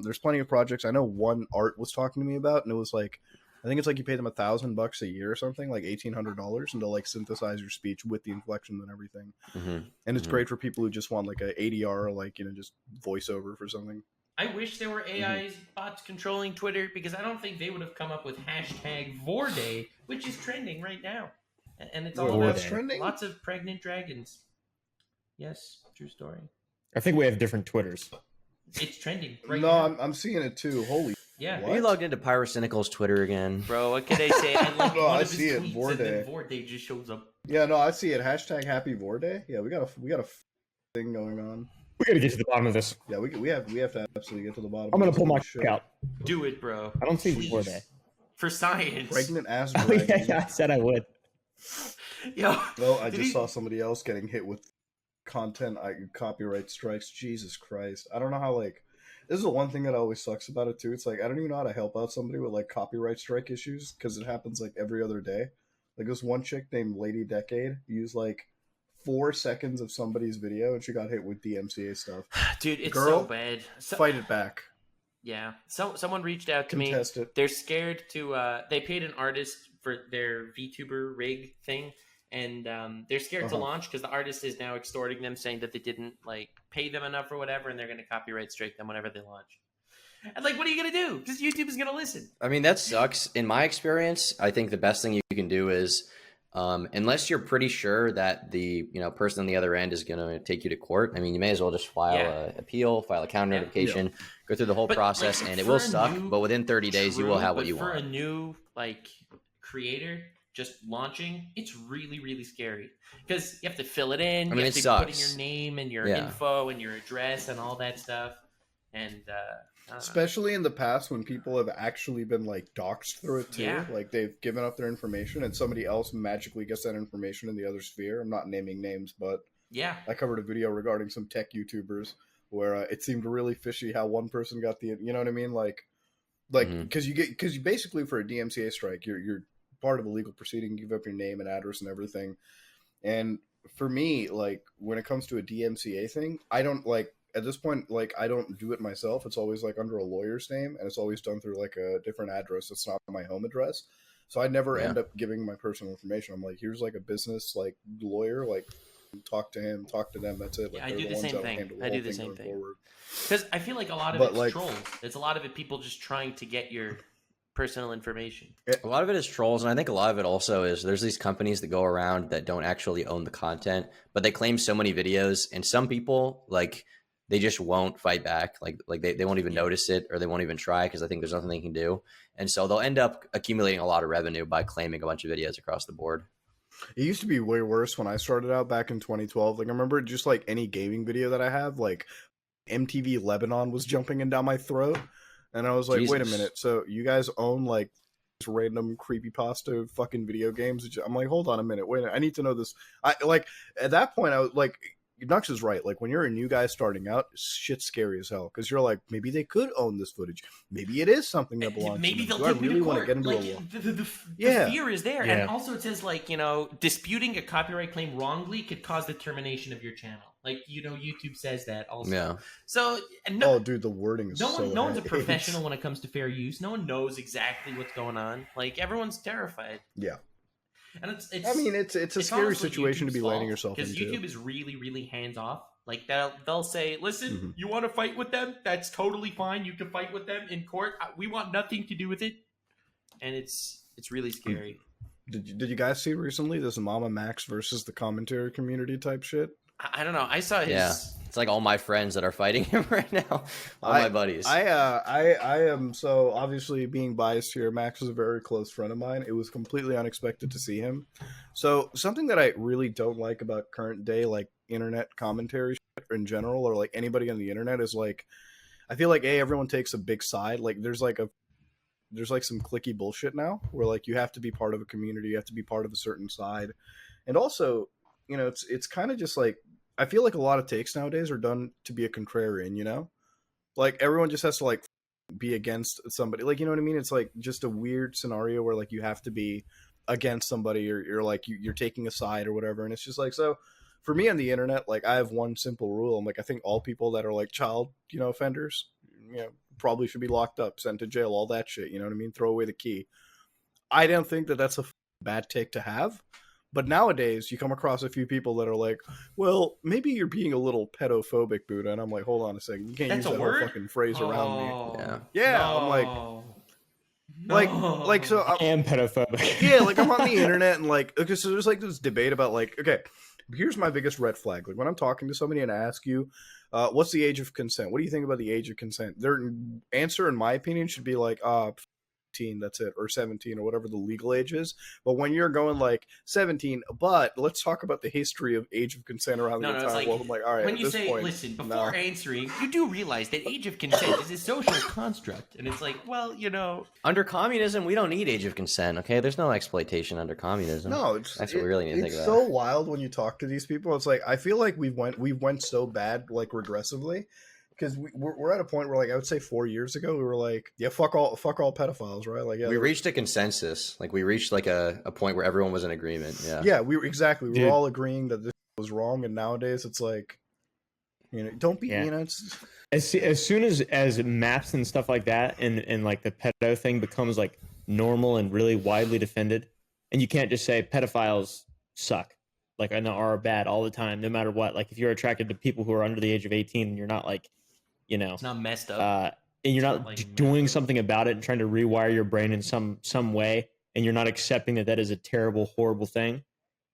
There's plenty of projects. I know one Art was talking to me about, and it was like, I think it's like you pay them $1,000 a year or something, like $1,800, and they'll like synthesize your speech with the inflections and everything. Mhm. And it's Mhm. great for people who just want like a ADR, like just voiceover for something. I wish there were AIs bots controlling Twitter because I don't think they would have come up with hashtag Vorday, which is trending right now. And it's all What's about trending? lots of pregnant dragons. Yes, true story. I think we have different Twitters. It's trending right No, now. I'm seeing it too. Holy. Yeah. What? Are you logged into Pyrocynical's Twitter again? Bro, what can I say? I like No, one I of his see it, tweets and then Vorday. Vorday just shows up. Yeah, no, I see it. Hashtag Happy Vor Day. Yeah, we got a thing going on. We got to get to the bottom of this. Yeah, we have to absolutely get to the bottom. I'm gonna of pull my this shit. out. Do it, bro. I don't see Please. before day. For science. Pregnant ass Oh dragon. yeah, I said I would. Yo. Well, I Did just he- saw somebody else getting hit with copyright strikes. Jesus Christ. I don't know how, like, this is the one thing that always sucks about it, too. It's like, I don't even know how to help out somebody with, like, copyright strike issues, because it happens, like, every other day. Like, this one chick named Lady Decade used, like, 4 seconds of somebody's video, and she got hit with DMCA stuff. Dude, it's Girl, so bad. Fight it back. Yeah. Someone reached out to me. Contest it. They're scared to they paid an artist for their VTuber rig thing, and they're scared to Uh-huh. launch because the artist is now extorting them, saying that they didn't like pay them enough or whatever, and they're going to copyright strike them whenever they launch. And like, what are you going to do? Because YouTube is going to listen. I mean, that sucks. In my experience, I think the best thing you can do is, unless you're pretty sure that the person on the other end is going to take you to court, I mean, you may as well just file an appeal, file a counter Yeah. notification, go through the whole But, process, like, and it for will a suck. new- But within 30 days, you will True, have what but you for want. a new like creator just launching, it's really, really scary because you have to fill it in. I mean, you have it to sucks. put in your name and your Yeah. info and your address and all that stuff. And I don't know. Especially in the past when people have actually been like doxxed through it too. Yeah. Like they've given up their information and somebody else magically gets that information in the other sphere. I'm not naming names, but yeah, I covered a video regarding some tech YouTubers where it seemed really fishy how one person got the, you know what I mean? Like Mhm. because you basically for a DMCA strike, you're part of a legal proceeding, you give up your name and address and everything. And for me, like when it comes to a DMCA thing, I don't like at this point, like I don't do it myself. It's always like under a lawyer's name, and it's always done through like a different address. It's not my home address, so I never Yeah. end up giving my personal information. I'm like, here's like a business like lawyer, like talk to him, talk to them. That's it. Like, Yeah, I they're do the ones same that'll thing. handle I do whole the same going thing. forward. because I feel like a lot of But, it's like- trolls. It's a lot of it people just trying to get your personal information. A lot of it is trolls, and I think a lot of it also is there's these companies that go around that don't actually own the content, but they claim so many videos, and some people like they just won't fight back. Like they won't even notice it, or they won't even try because I think there's nothing they can do, and so they'll end up accumulating a lot of revenue by claiming a bunch of videos across the board. It used to be way worse when I started out back in 2012. Like I remember just like any gaming video that I have, like MTV Lebanon was jumping in down my throat, and I was like, wait a Jesus. minute, so you guys own like this random creepypasta fucking video games? I'm like, hold on a minute, wait, I need to know this. I like at that point I was like, Nux is right. Like when you're a new guy starting out, shit's scary as hell because you're like, maybe they could own this footage. Maybe it is something that belongs. Maybe to them. they'll Do I take me really to want to court. get into Like, a war? the Yeah. fear is there, Yeah. and also it says like, you know, disputing a copyright claim wrongly could cause the termination of your channel. Like, you know, YouTube says that also. Yeah. So and Oh, dude, the wording is no so. one's a heavy. professional when it comes to fair use. No one knows exactly what's going on. Like everyone's terrified. Yeah. And it's I mean, it's a scary honestly situation to be YouTube's letting fault, yourself because into. YouTube is really, really hands off. Like they'll say, "Listen, Mhm. you want to fight with them? That's totally fine. You can fight with them in court. We want nothing to do with it." And it's really scary. Did you guys see recently this Mama Max versus the commentary community type shit? I don't know. I saw his. Yeah. It's like all my friends that are fighting him right now. All my buddies. I am so obviously being biased here. Max is a very close friend of mine. It was completely unexpected to see him. So something that I really don't like about current day like internet commentary shit in general, or like anybody on the internet, is like I feel like everyone takes a big side. Like there's like some clicky bullshit now where like you have to be part of a community, you have to be part of a certain side, and also it's kind of just like. I feel like a lot of takes nowadays are done to be a contrarian, you know? Like everyone just has to like be against somebody. Like, you know what I mean? It's like just a weird scenario where like you have to be against somebody or you're like you're taking a side or whatever. And it's just like, so for me on the internet, like I have one simple rule. I'm like, I think all people that are like child, offenders, probably should be locked up, sent to jail, all that shit. You know what I mean? Throw away the key. I don't think that that's a bad take to have. But nowadays, you come across a few people that are like, well, maybe you're being a little pedophobic, Buddha. And I'm like, hold on a second. You can't That's use a that word? whole fucking phrase around me. Yeah. Yeah, no. I'm like, like, so I am pedophobic. yeah, like I'm on the internet and like, okay, so there's like this debate about like, okay, here's my biggest red flag. Like when I'm talking to somebody and I ask you, what's the age of consent? What do you think about the age of consent? Their answer, in my opinion, should be like, 15, that's it, or 17, or whatever the legal age is. But when you're going like 17, but let's talk about the history of age of consent around the entire world. I'm like, all right, when at you this say, point, listen, before answering, you do realize that age of consent is a social construct. And it's like, well, Under communism, we don't need age of consent, okay? There's no exploitation under communism. No, that's what we really need to think it's about. so wild when you talk to these people. It's like I feel like we went so bad like regressively. Because we're at a point where, like, I would say 4 years ago, we were like, yeah, fuck all pedophiles, right? Like, yeah, we reached a consensus. Like, we reached like a point where everyone was in agreement. Yeah. Yeah, we were all agreeing that this was wrong. And nowadays, it's like, don't be, it's As soon as maps and stuff like that and like the pedo thing becomes like normal and really widely defended, and you can't just say pedophiles suck, like, and are bad all the time, no matter what. Like, if you're attracted to people who are under the age of 18 and you're not like, it's not messed up. and you're not like doing something about it and trying to rewire your brain in some way, and you're not accepting that is a terrible, horrible thing,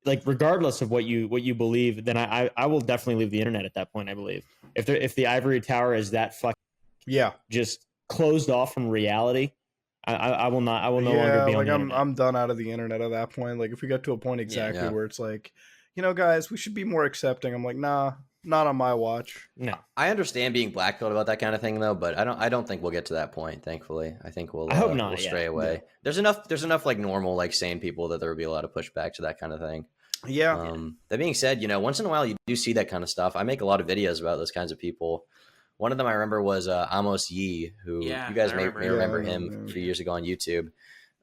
like regardless of what you believe, then I will definitely leave the internet at that point. I believe if the ivory tower is that just closed off from reality, I will no longer be on the internet. I'm done out of the internet at that point. Like if we get to a point exactly where it's like, guys, we should be more accepting. I'm like, nah, not on my watch. No, I understand being blackpilled about that kind of thing though, but I don't think we'll get to that point. Thankfully, I think we'll. I hope not. We'll stray away. Yeah. There's enough like normal, like sane people that there would be a lot of pushback to that kind of thing. Yeah. That being said, once in a while you do see that kind of stuff. I make a lot of videos about those kinds of people. One of them I remember was Amos Yee, who you guys may remember him a few years ago on YouTube.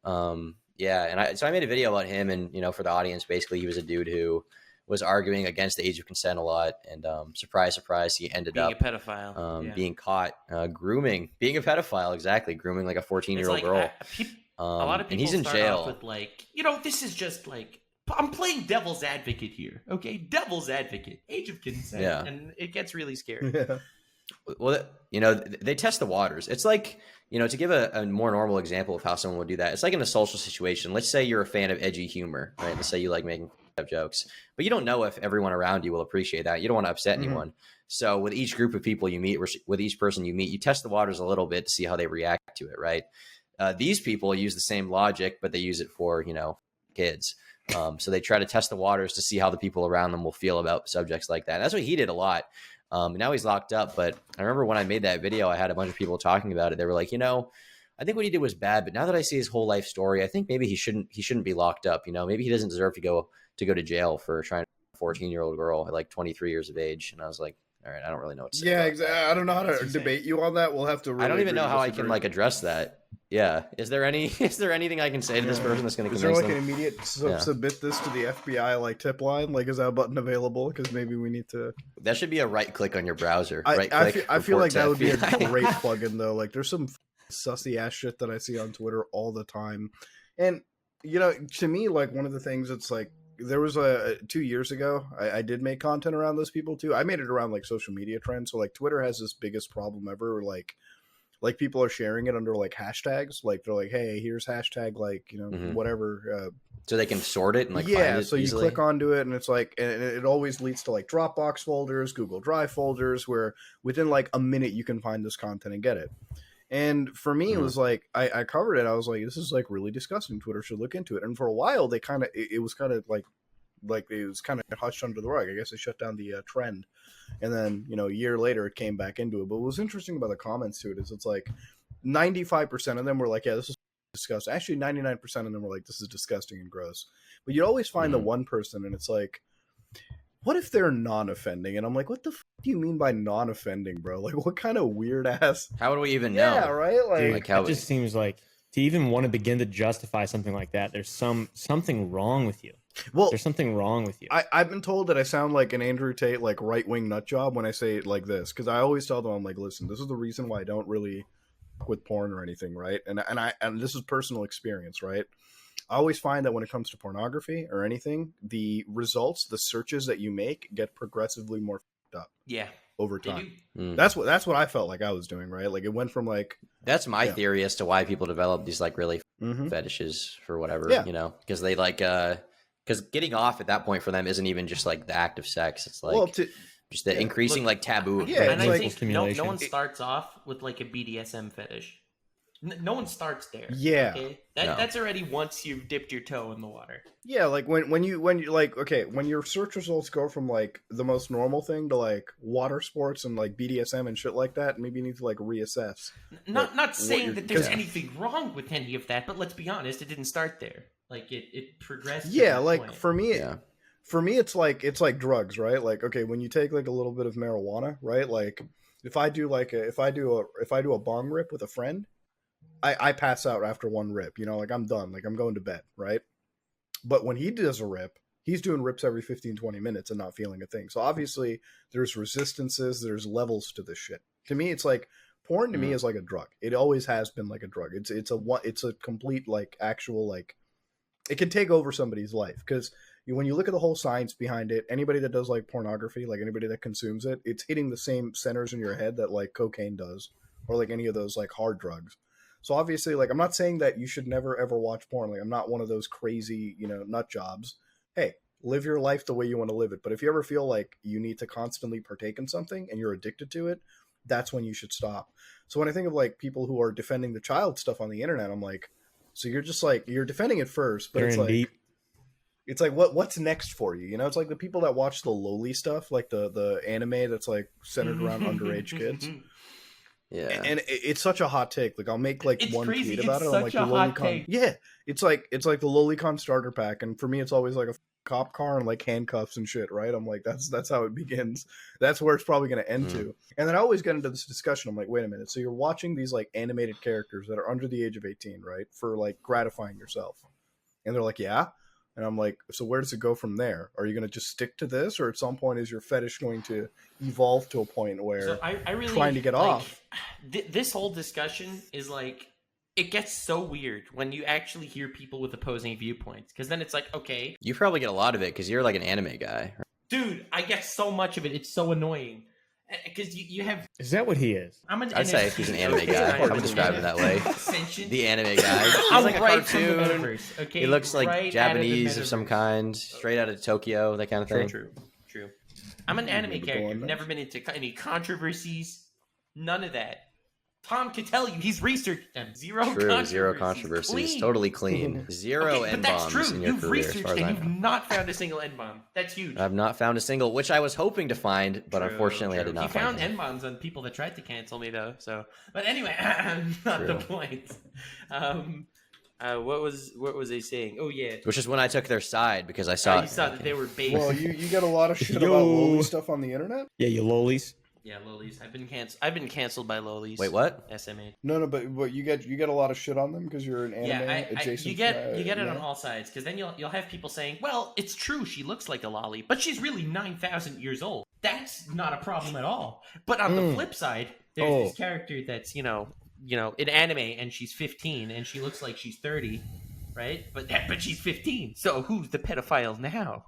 So I made a video about him, and for the audience, basically he was a dude who was arguing against the age of consent a lot, and surprise, he ended being up a pedophile, being caught grooming, being a pedophile, exactly, grooming like a 14-year-old girl. A lot of people and he's in jail. With like, this is just like, I'm playing devil's advocate here, okay? Devil's advocate, age of consent, and it gets really scary. Yeah. Well, they test the waters. It's like, to give a more normal example of how someone would do that, it's like in a social situation. Let's say you're a fan of edgy humor, right? Let's say you like making jokes, but you don't know if everyone around you will appreciate that. You don't want to upset anyone. So with each group of people you meet, with each person you meet, you test the waters a little bit to see how they react to it, right? These people use the same logic, but they use it for, kids. So they try to test the waters to see how the people around them will feel about subjects like that. And that's what he did a lot. Now he's locked up, but I remember when I made that video, I had a bunch of people talking about it. They were like, I think what he did was bad, but now that I see his whole life story, I think maybe he shouldn't be locked up. Maybe he doesn't deserve to go to jail for trying to 14-year-old girl at like 23 years of age, and I was like, all right, I don't really know what to say. Yeah, about exactly. that. I don't know how to That's insane. debate you on that. We'll have to. Really I don't even agree know to how I can disagree. like address that. Yeah, is there anything I can say to this person that's going to Is there convince like an them? immediate Yeah. submit this to the FBI like tip line? Like, is that button available? Because maybe we need to. That should be a right click on your browser. I, Right I click. feel like that would be a FBI. great plugin though. Like, there's some sussy ass shit that I see on Twitter all the time, and you know, to me, like one of the things it's like there was 2 years ago, I did make content around those people too. I made it around like social media trends. So like Twitter has this biggest problem ever, like people are sharing it under like hashtags. Like they're like, hey, here's hashtag like, you know, Mhm. whatever. So they can sort it and like Yeah, find it so easily. you click onto it and it's like, and it always leads to like Dropbox folders, Google Drive folders, where within like a minute you can find this content and get it. And for me, it Mhm. was like I covered it. I was like, this is like really disgusting. Twitter should look into it. And for a while, they kind of it was kind of like it was kind of hushed under the rug. I guess they shut down the trend, and then you know a year later it came back into it. But what was interesting about the comments to it is it's like 95% of them were like, yeah, this is disgusting. Actually, 99% of them were like, this is disgusting and gross. But you'd always find the Mhm. one person, and it's like, what if they're non-offending? And I'm like, what the do you mean by non-offending, bro? Like, what kind of weird ass? How would we even Yeah, know? right. Dude, Like how it just seems like to even want to begin to justify something like that, there's something wrong with you. Well, There's something wrong with you. I've been told that I sound like an Andrew Tate, like right wing nut job when I say it like this, because I always tell them, I'm like, listen, this is the reason why I don't really with porn or anything, right? And this is personal experience, right? I always find that when it comes to pornography or anything, the results, the searches that you make, get progressively more fucked up Yeah, over they time. do. Mm. That's what I felt like I was doing, right? Like it went from like That's my Yeah. theory as to why people develop these like really mhm. fetishes for whatever, Yeah. you know, because they like because getting off at that point for them isn't even just like the act of sex. It's like well, just the yeah, increasing look, like taboo. Yeah, and it's I like- think no stimulation. one starts off with like a BDSM fetish. No one starts there. Yeah. Okay? No. That's already once you've dipped your toe in the water. Yeah, like when you like okay, when your search results go from like the most normal thing to like water sports and like BDSM and shit like that, maybe you need to like reassess. Not what saying you're- that there's yeah. anything wrong with any of that, but let's be honest, it didn't start there. Like it progressed. to Yeah, that like point. for me, Yeah. it's like drugs, right? Like okay, when you take like a little bit of marijuana, right? Like if I do a bong rip with a friend, I pass out after one rip, you know, like I'm done, like I'm going to bed, right? But when he does a rip, he's doing rips every 15-20 minutes and not feeling a thing. So obviously there's resistances, there's levels to this shit. To me, it's like porn to me is like a drug. It always has been like a drug. It's a complete like actual like it can take over somebody's life because when you look at the whole science behind it, anybody that does like pornography, like anybody that consumes it, it's hitting the same centers in your head that like cocaine does or like any of those like hard drugs. So obviously, like I'm not saying that you should never ever watch porn. Like I'm not one of those crazy, you know, nut jobs. Hey, live your life the way you want to live it. But if you ever feel like you need to constantly partake in something and you're addicted to it, that's when you should stop. So when I think of like people who are defending the child stuff on the internet, I'm like, so you're just like you're defending it first, but They're it's in like deep. it's like what's next for you? You know, it's like the people that watch the lowly stuff, like the anime that's like centered around underage kids. Yeah. And it's such a hot take. Like I'll make like It's one crazy. tweet about It's it. I'm like such the a hot Lolicon. take. Yeah, it's like the Lolicon starter pack, and for me, it's always like a cop car and like handcuffs and shit. Right? I'm like that's how it begins. That's where it's probably going to end to. And then I always get into this discussion. I'm like, wait a minute. So you're watching these like animated characters that are under the age of 18, right? For like gratifying yourself, and they're like, yeah. And I'm like, so where does it go from there? Are you going to just stick to this, or at some point is your fetish going to evolve to a point where So I really trying to get like, off? This whole discussion is like it gets so weird when you actually hear people with opposing viewpoints because then it's like, okay, You probably get a lot of it because you're like an anime guy. dude, I get so much of it. It's so annoying because you have. Is that what he is? I'm an I'd say NFT, he's an anime okay? guy. I'm I would describe him that way. Ascension. The anime guy. He's I'm like a right from the cartoon. metaverse, okay? He looks like Right out of the Japanese of some metaverse. kind, straight out of Tokyo, that kind of thing. True. I'm an anime Maybe go character. on that. Never been into any controversies. None of that. Tom can tell you he's researched them. Zero Controversies. Clean. Totally clean. Zero Okay, but that's N-bombs true. in your You've career, as researched far as and I you've know. not found a single N-bomb. That's huge. I've not found a single, which I was hoping to find, but True, unfortunately I true. did not He found find. N-bombs on people that tried to cancel me, though. So, but anyway, not the True. point. What was they saying? Oh yeah. Which is when I took their side because I saw You saw that they were bait. Well, you get a lot of shit Yo. about lowly stuff on the internet. Yeah, you lolies. Yeah, lolies. I've been canceled by lolies. Wait, what? SMA. No, but you get a lot of shit on them because you're an anime adjacent. You get it on all sides because then you'll have people saying, "Well, it's true, she looks like a lolly, but she's really 9,000 years old. That's not a problem at all." But on the flip side, there's this character that's in anime and she's 15 and she looks like she's 30, right? But she's 15. So who's the pedophile now?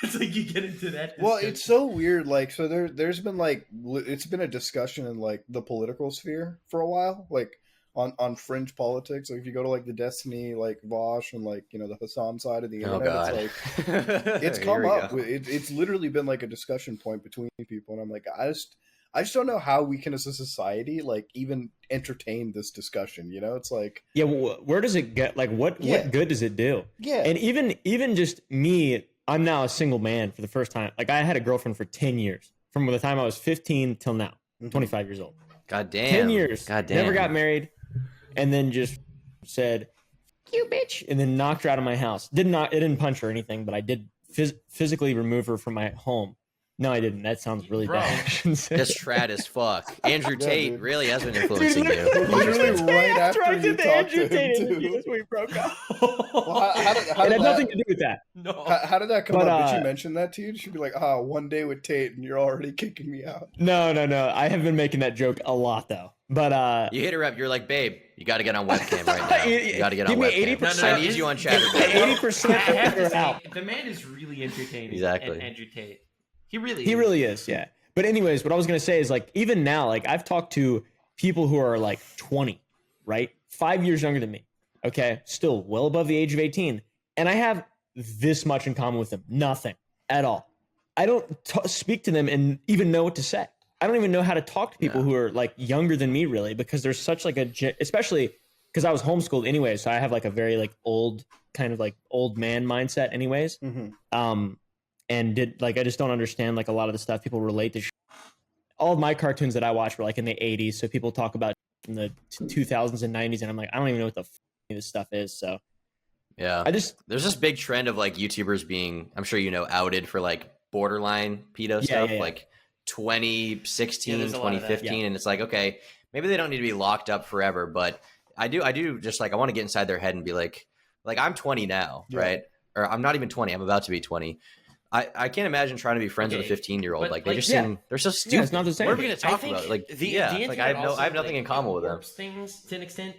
It's like you get into that discussion. Well, it's so weird. Like, so there's been like it's been a discussion in like the political sphere for a while, like on fringe politics. Like if you go to like the Destiny, like Vosh, and like the Hassan side of the internet, it's like it's come up. It's literally been like a discussion point between people, and I'm like, I just don't know how we can as a society like even entertain this discussion. It's like, yeah, where does it get? Like, what good does it do? Yeah, and even just me. I'm now a single man for the first time. Like I had a girlfriend for 10 years from the time I was 15 till now, 25 years old. God damn. 10 years. God damn. Never got married. And then just said, "You bitch." And then knocked her out of my house. It didn't punch her or anything, but I did physically remove her from my home. No, I didn't. That sounds really bad. That's trad as fuck. Andrew Tate dude. really has been influencing you. Literally right after you talked to him, too. That's when we broke up. Well, how It had nothing to do with that. No. How did that come But, up? Did you mention that to you? She'd be like, one day with Tate, and you're already kicking me out. No. I have been making that joke a lot, though. But you hit her up. You're like, "Babe, you got to get on webcam right now. You got to get on webcam. Give me 80%. I need you on chatter." 80% I have to say, out. the man is really entertaining. Exactly. Andrew Tate. He really is, yeah. But anyways, what I was going to say is like, even now, like I've talked to people who are like 20, right? 5 years younger than me. Okay. Still well above the age of 18. And I have this much in common with them. Nothing at all. I don't speak to them and even know what to say. I don't even know how to talk to people who are like younger than me really, because there's such like especially because I was homeschooled anyway. So I have like a very like old kind of like old man mindset anyways. Mm-hmm. And I just don't understand like a lot of the stuff people relate to. All of my cartoons that I watched were like in the 80s. So people talk about in the 2000s and 90s. And I'm like, I don't even know what the this stuff is. So yeah, there's this big trend of like YouTubers being, I'm sure outed for like borderline pedo stuff, like 2016, 2015. And it's like, okay, maybe they don't need to be locked up forever. But I do just like, I want to get inside their head and be like I'm 20 now, right? Or I'm not even 20. I'm about to be 20. I can't imagine trying to be friends with a 15-year-old. Like they just seem they're so stupid. Yeah, it's not the same. What are we going to talk about? Like like I have nothing in common with them. Things to an extent.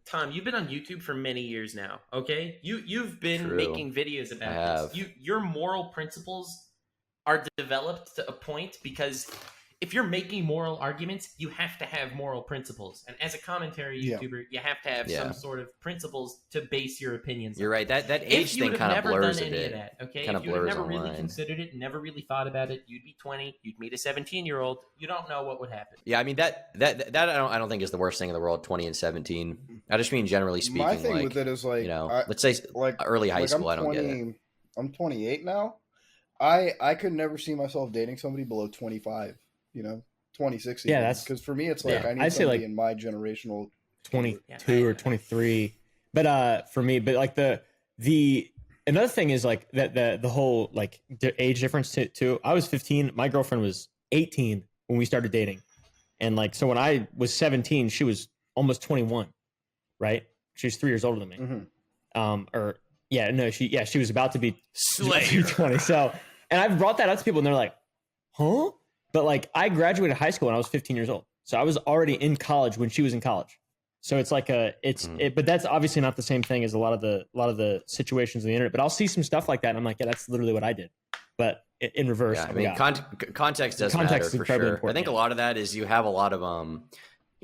Tom, you've been on YouTube for many years now. Okay, you've been making videos about this. Your moral principles are developed to a point because if you're making moral arguments, you have to have moral principles. And as a commentary YouTuber, you have to have some sort of principles to base your opinions on. You're right. That age thing kind of blurs a bit. Okay, if you had never really considered it, never really thought about it, you'd be 20, you'd meet a 17-year-old, you don't know what would happen. Yeah, I mean that I don't think is the worst thing in the world. 20 and 17. I just mean generally speaking. My thing with it is like let's say like early high school. I don't get it. I'm 28 now. I could never see myself dating somebody below 25. 26. Yeah, that's because for me it's like I need somebody in my generational 22 or 23. But for me, but like the another thing is like that the whole like age difference too. I was 15, my girlfriend was 18 when we started dating, and like so when I was 17, she was almost 21, right? She was 3 years older than me. Mm-hmm. She was about to be Slayer 20. So, and I've brought that up to people, and they're like, "Huh?" But like I graduated high school when I was 15 years old. So I was already in college when she was in college. So it's like but that's obviously not the same thing as a lot of the situations on the internet. But I'll see some stuff like that, and I'm like, yeah, that's literally what I did. But in reverse. Yeah, I mean, context does matter for sure. Important, I think a lot of that is you have a lot of a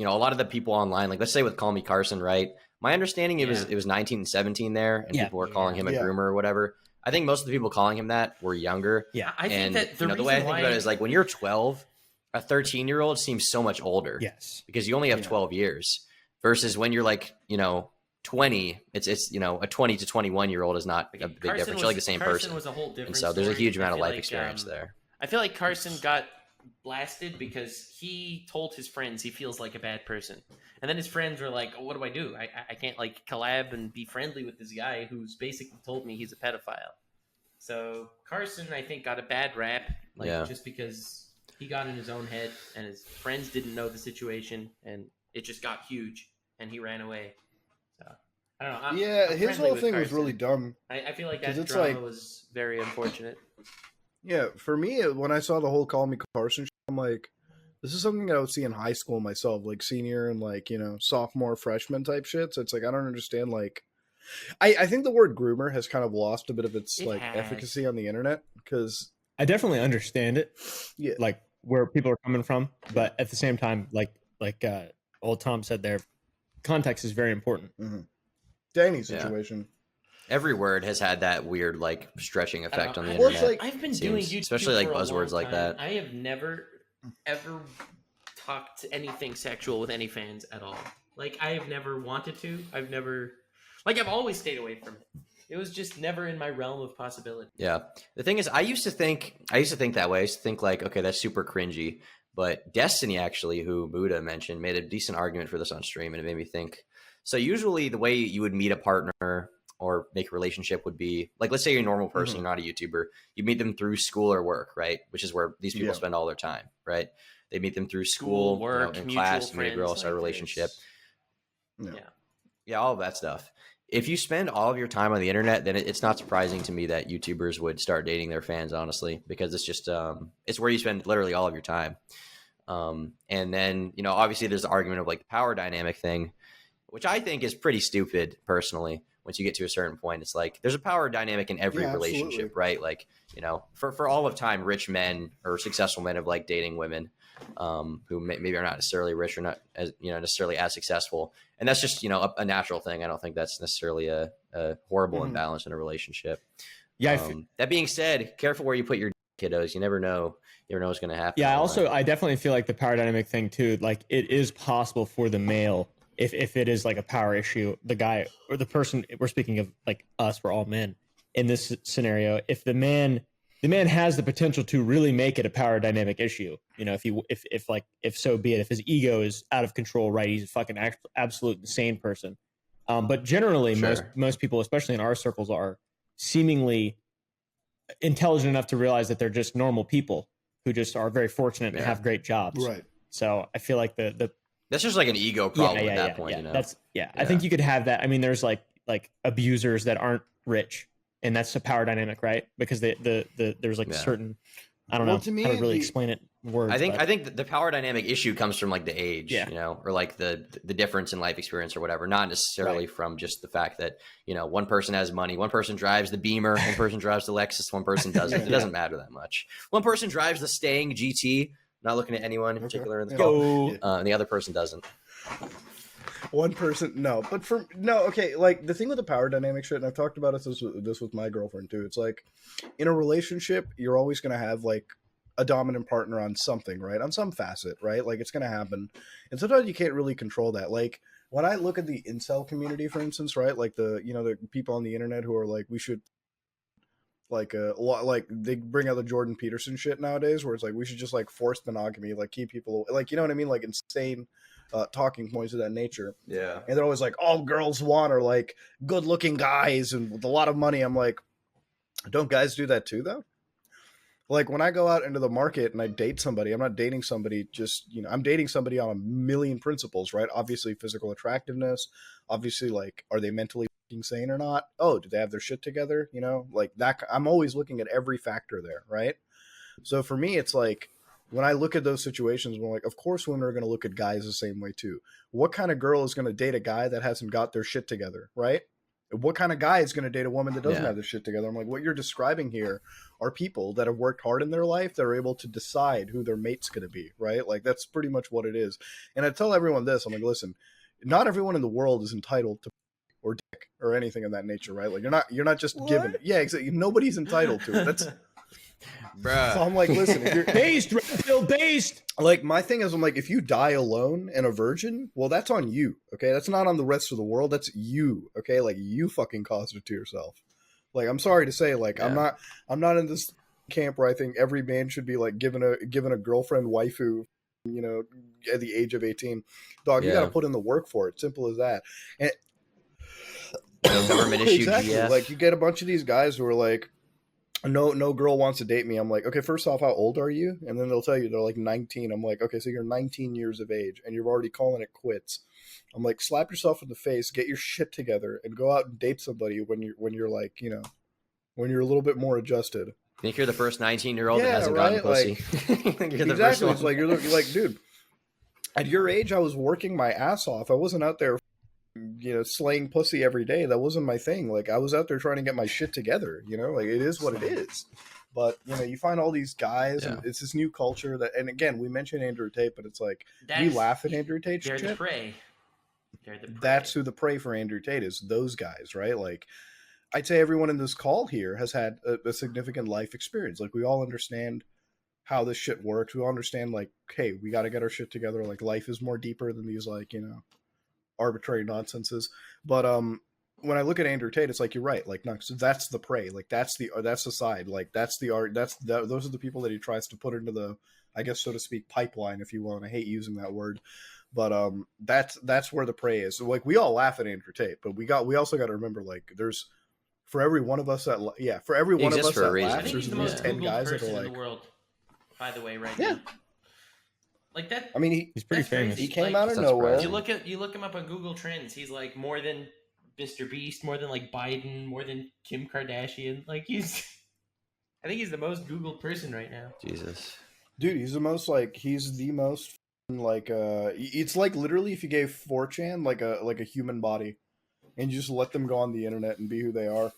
lot of the people online, like let's say with CallMeCarson, right? My understanding it was 1917 there, and people were calling him a groomer or whatever. I think most of the people calling him that were younger. Yeah, I think that the way I think about it is like when you're 12, a 13-year-old seems so much older. Yes, because you only have 12 years. Versus when you're like 20, it's a 20 to 21-year-old is not a big difference. You're like the same person. Was a whole different and so there's a huge amount of life like, experience there. I feel like Carson got blasted because he told his friends he feels like a bad person, and then his friends were like, oh, "What do I do? I can't like collab and be friendly with this guy who's basically told me he's a pedophile." So Carson, I think, got a bad rap, just because he got in his own head and his friends didn't know the situation, and it just got huge, and he ran away. So I don't know. I'm his friendly whole with thing was Carson. really dumb. I feel like 'Cause that it's drama like- was very unfortunate. Yeah, for me, when I saw the whole CallMeCarson shit, I'm like, this is something that I would see in high school myself, like senior and like, sophomore, freshman type shit. So it's like, I don't understand. Like, I think the word groomer has kind of lost a bit of its It like has. efficacy on the internet because I definitely understand it, yeah, like where people are coming from, but at the same time, like old Tom said, there, context is very important. Danny's Yeah. situation. Every word has had that weird like stretching I don't effect know. on the Well, it's internet. like- I've been it doing seems, YouTube especially like for a buzzwords long like time. that. I have never ever talked to anything sexual with any fans at all. Like I have never wanted to. I've always stayed away from it. It was just never in my realm of possibility. Yeah. The thing is, I used to think that way. I used to think like, okay, that's super cringy. But Destiny, actually, who Buddha mentioned, made a decent argument for this on stream, and it made me think. So usually the way you would meet a partner or make a relationship would be like, let's say you're a normal person, you're not a YouTuber. You meet them through school or work, right? Which is where these people spend all their time, right? They meet them through school, work, in mutual class, you meet a girl, friends, start a like relationship. this. Yeah. Yeah, all of that stuff. If you spend all of your time on the internet, then it's not surprising to me that YouTubers would start dating their fans, honestly, because it's just it's where you spend literally all of your time. And then, obviously there's the argument of like the power dynamic thing, which I think is pretty stupid personally. Once you get to a certain point, it's like there's a power dynamic in every relationship, right? Like, for all of time, rich men or successful men have like dating women who maybe are not necessarily rich or not as necessarily as successful, and that's just a natural thing. I don't think that's necessarily a horrible imbalance in a relationship. Yeah. That being said, careful where you put your kiddos. You never know. You never know what's going to happen. Yeah. I definitely feel like the power dynamic thing too. Like it is possible for the male, if it is like a power issue, the guy or the person, we're speaking of like us, we're all men in this scenario. If the man has the potential to really make it a power dynamic issue, if so be it, if his ego is out of control, right? He's a fucking absolute insane person. But generally most people, especially in our circles, are seemingly intelligent enough to realize that they're just normal people who just are very fortunate and have great jobs. Right. So I feel like that's just like an ego problem at that point. I think you could have that. I mean, there's like abusers that aren't rich, and that's a power dynamic, right? Because there's like certain, I don't know to me, how to really explain it in words. I think the power dynamic issue comes from like the age, Yeah. or like the difference in life experience or whatever, not necessarily from just the fact that, one person has money, one person drives the Beamer, one person drives the Lexus, one person doesn't. It doesn't matter that much. One person drives the Stang GT, not looking at anyone in particular in the call, and the other person doesn't. One person, no, but okay, like the thing with the power dynamic shit, and I've talked about this with my girlfriend too. It's like in a relationship, you're always gonna have like a dominant partner on something, right? On some facet, right? Like it's gonna happen, and sometimes you can't really control that. Like when I look at the incel community, for instance, right? Like the people on the internet who are like, we should like a lot, like they bring out the Jordan Peterson shit nowadays, where it's like we should just like force monogamy, like keep people, like, you know what I mean, like insane talking points of that nature. Yeah. And they're always like, all girls want are like good looking guys and with a lot of money. I'm like, don't guys do that too though? Like when I go out into the market and I date somebody, I'm not dating somebody just, I'm dating somebody on a million principles, right? Obviously physical attractiveness, obviously like, are they mentally sane or not? Oh, do they have their shit together? Like that. I'm always looking at every factor there, right? So for me, it's like, when I look at those situations, I'm like, of course women are going to look at guys the same way too. What kind of girl is going to date a guy that hasn't got their shit together, right? What kind of guy is going to date a woman that doesn't have their shit together? I'm like, what you're describing here are people that have worked hard in their life that are able to decide who their mate's going to be, right? Like that's pretty much what it is. And I tell everyone this, I'm like, listen, not everyone in the world is entitled to or dick or anything of that nature, right? Like you're not just given it. Yeah, exactly. Nobody's entitled to it. That's Bruh. So I'm like, listen, if you're based, based. Like my thing is, I'm like, if you die alone and a virgin, well, that's on you. Okay, that's not on the rest of the world. That's you. Okay, like you fucking caused it to yourself. Like I'm sorry to say, like I'm not in this. camp where I think every man should be like given a girlfriend waifu, at the age of 18. Dog, you got to put in the work for it. Simple as that. And No government issue exactly. GF. Like you get a bunch of these guys who are like, no girl wants to date me. I'm like, okay, first off, how old are you? And then they'll tell you they're like 19. I'm like, okay, so you're 19 years of age and you're already calling it quits. I'm like, slap yourself in the face, get your shit together, and go out and date somebody when you're like, when you're a little bit more adjusted. Think you're the first 19-year-old that hasn't gotten pussy? You're the first Exactly. one. It's like you're like, dude, at your age, I was working my ass off. I wasn't out there, slaying pussy every day. That wasn't my thing. Like I was out there trying to get my shit together. Like it is what it is. But you find all these guys, and it's this new culture that. And again, we mentioned Andrew Tate, but it's like we laugh at Andrew Tate. They're the prey. They're the prey. That's who the prey for Andrew Tate is. Those guys, right? Like. I'd say everyone in this call here has had a significant life experience. Like we all understand how this shit works. We all understand like, hey, we got to get our shit together. Like life is more deeper than these like, arbitrary nonsenses. But when I look at Andrew Tate, it's like, you're right. Like, no, so that's the prey. Like that's the side. Like that's the art. Those are the people that he tries to put into the, I guess, so to speak, pipeline, if you will. And I hate using that word. But that's where the prey is. So, like we all laugh at Andrew Tate, but we also got to remember like there's, for every one of us that for every one of us that laughs, I think he's the most 10 guys that person are like in the world. By the way, right now, like that. I mean, he's pretty famous. Crazy. He came like, out of nowhere. You look him up on Google Trends. He's like more than Mr. Beast, more than like Biden, more than Kim Kardashian. Like I think he's the most Googled person right now. Jesus, dude, he's the most it's like literally if you gave 4chan like a human body. And you just let them go on the internet and be who they are.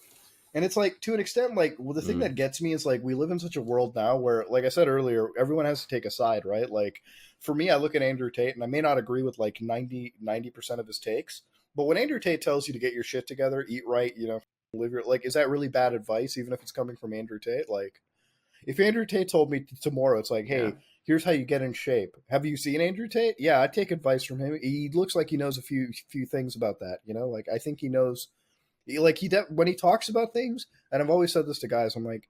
And it's like, to an extent, like, well, the thing that gets me is like, we live in such a world now where, like I said earlier, everyone has to take a side, right? Like, for me, I look at Andrew Tate and I may not agree with like 90% of his takes, but when Andrew Tate tells you to get your shit together, eat right, live your, like, is that really bad advice, even if it's coming from Andrew Tate? Like, if Andrew Tate told me tomorrow, it's like, hey, here's how you get in shape. Have you seen Andrew Tate? Yeah, I take advice from him. He looks like he knows a few things about that. Like I think he knows. When he talks about things, and I've always said this to guys, I'm like,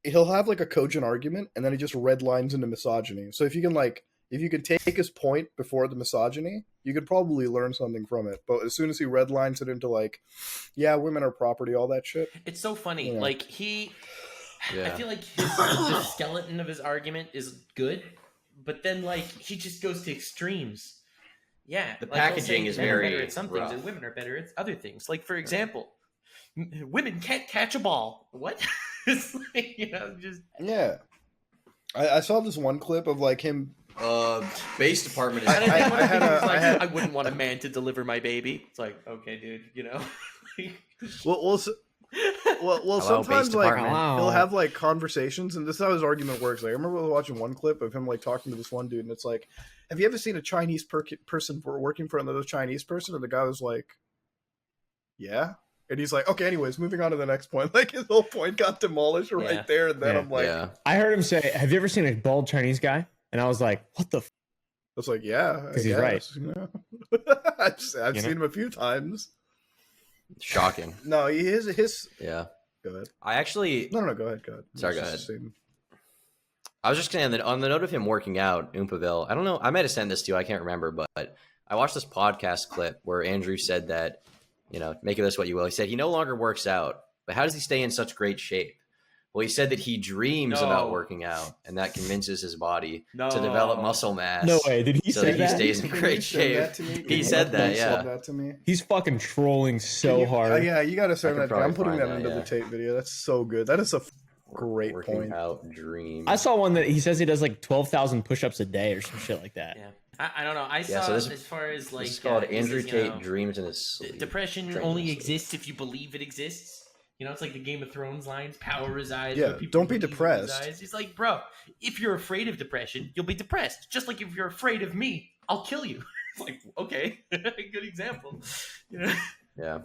he'll have like a cogent argument, and then he just red lines into misogyny. So if you can take his point before the misogyny, you could probably learn something from it. But as soon as he red lines it into like, yeah, women are property, all that shit. It's so funny. Like I feel like the skeleton of his argument is good, but then like he just goes to extremes. Yeah, the like, packaging is very better at some things, and women are better at other things. Like for example, women can't catch a ball. What? It's like, just I saw this one clip of like him. Base department is. I wouldn't want a man to deliver my baby. It's like, okay, dude, Well, sometimes like he'll have like conversations, and this is how his argument works. Like I remember watching one clip of him like talking to this one dude, and it's like, have you ever seen a Chinese person working for another Chinese person? And the guy was like, yeah. And he's like, okay, anyways, moving on to the next point. Like his whole point got demolished right there, and then I'm like, I heard him say, have you ever seen a bald Chinese guy? And I was like, what the? I was like, yeah, because he's right. I've seen him a few times. Shocking. No, his. Yeah. Go ahead. I actually. No, go ahead. Sorry, go ahead. I was just saying that on the note of him working out, Oompaville, I don't know. I might have sent this to you. I can't remember, but I watched this podcast clip where Andrew said that, make of this what you will. He said he no longer works out, but how does he stay in such great shape? Well, he said that he dreams about working out, and that convinces his body to develop muscle mass. No way. Did he say that? So that he stays in great shape. He said that, yeah. That to me. He's fucking trolling so hard. Yeah, you got to send that. I'm putting that into the Tate video. That's so good. That is a great working point. Out dream. I saw one that he says he does like 12,000 push-ups a day or some shit like that. Yeah. I don't know. I saw as far as like. It's called Andrew Tate dreams in his sleep. Depression only exists if you believe it exists. It's like the Game of Thrones lines, power resides. Yeah, don't be depressed. He's like, bro, if you're afraid of depression, you'll be depressed. Just like if you're afraid of me, I'll kill you. It's like, okay, good example. Yeah.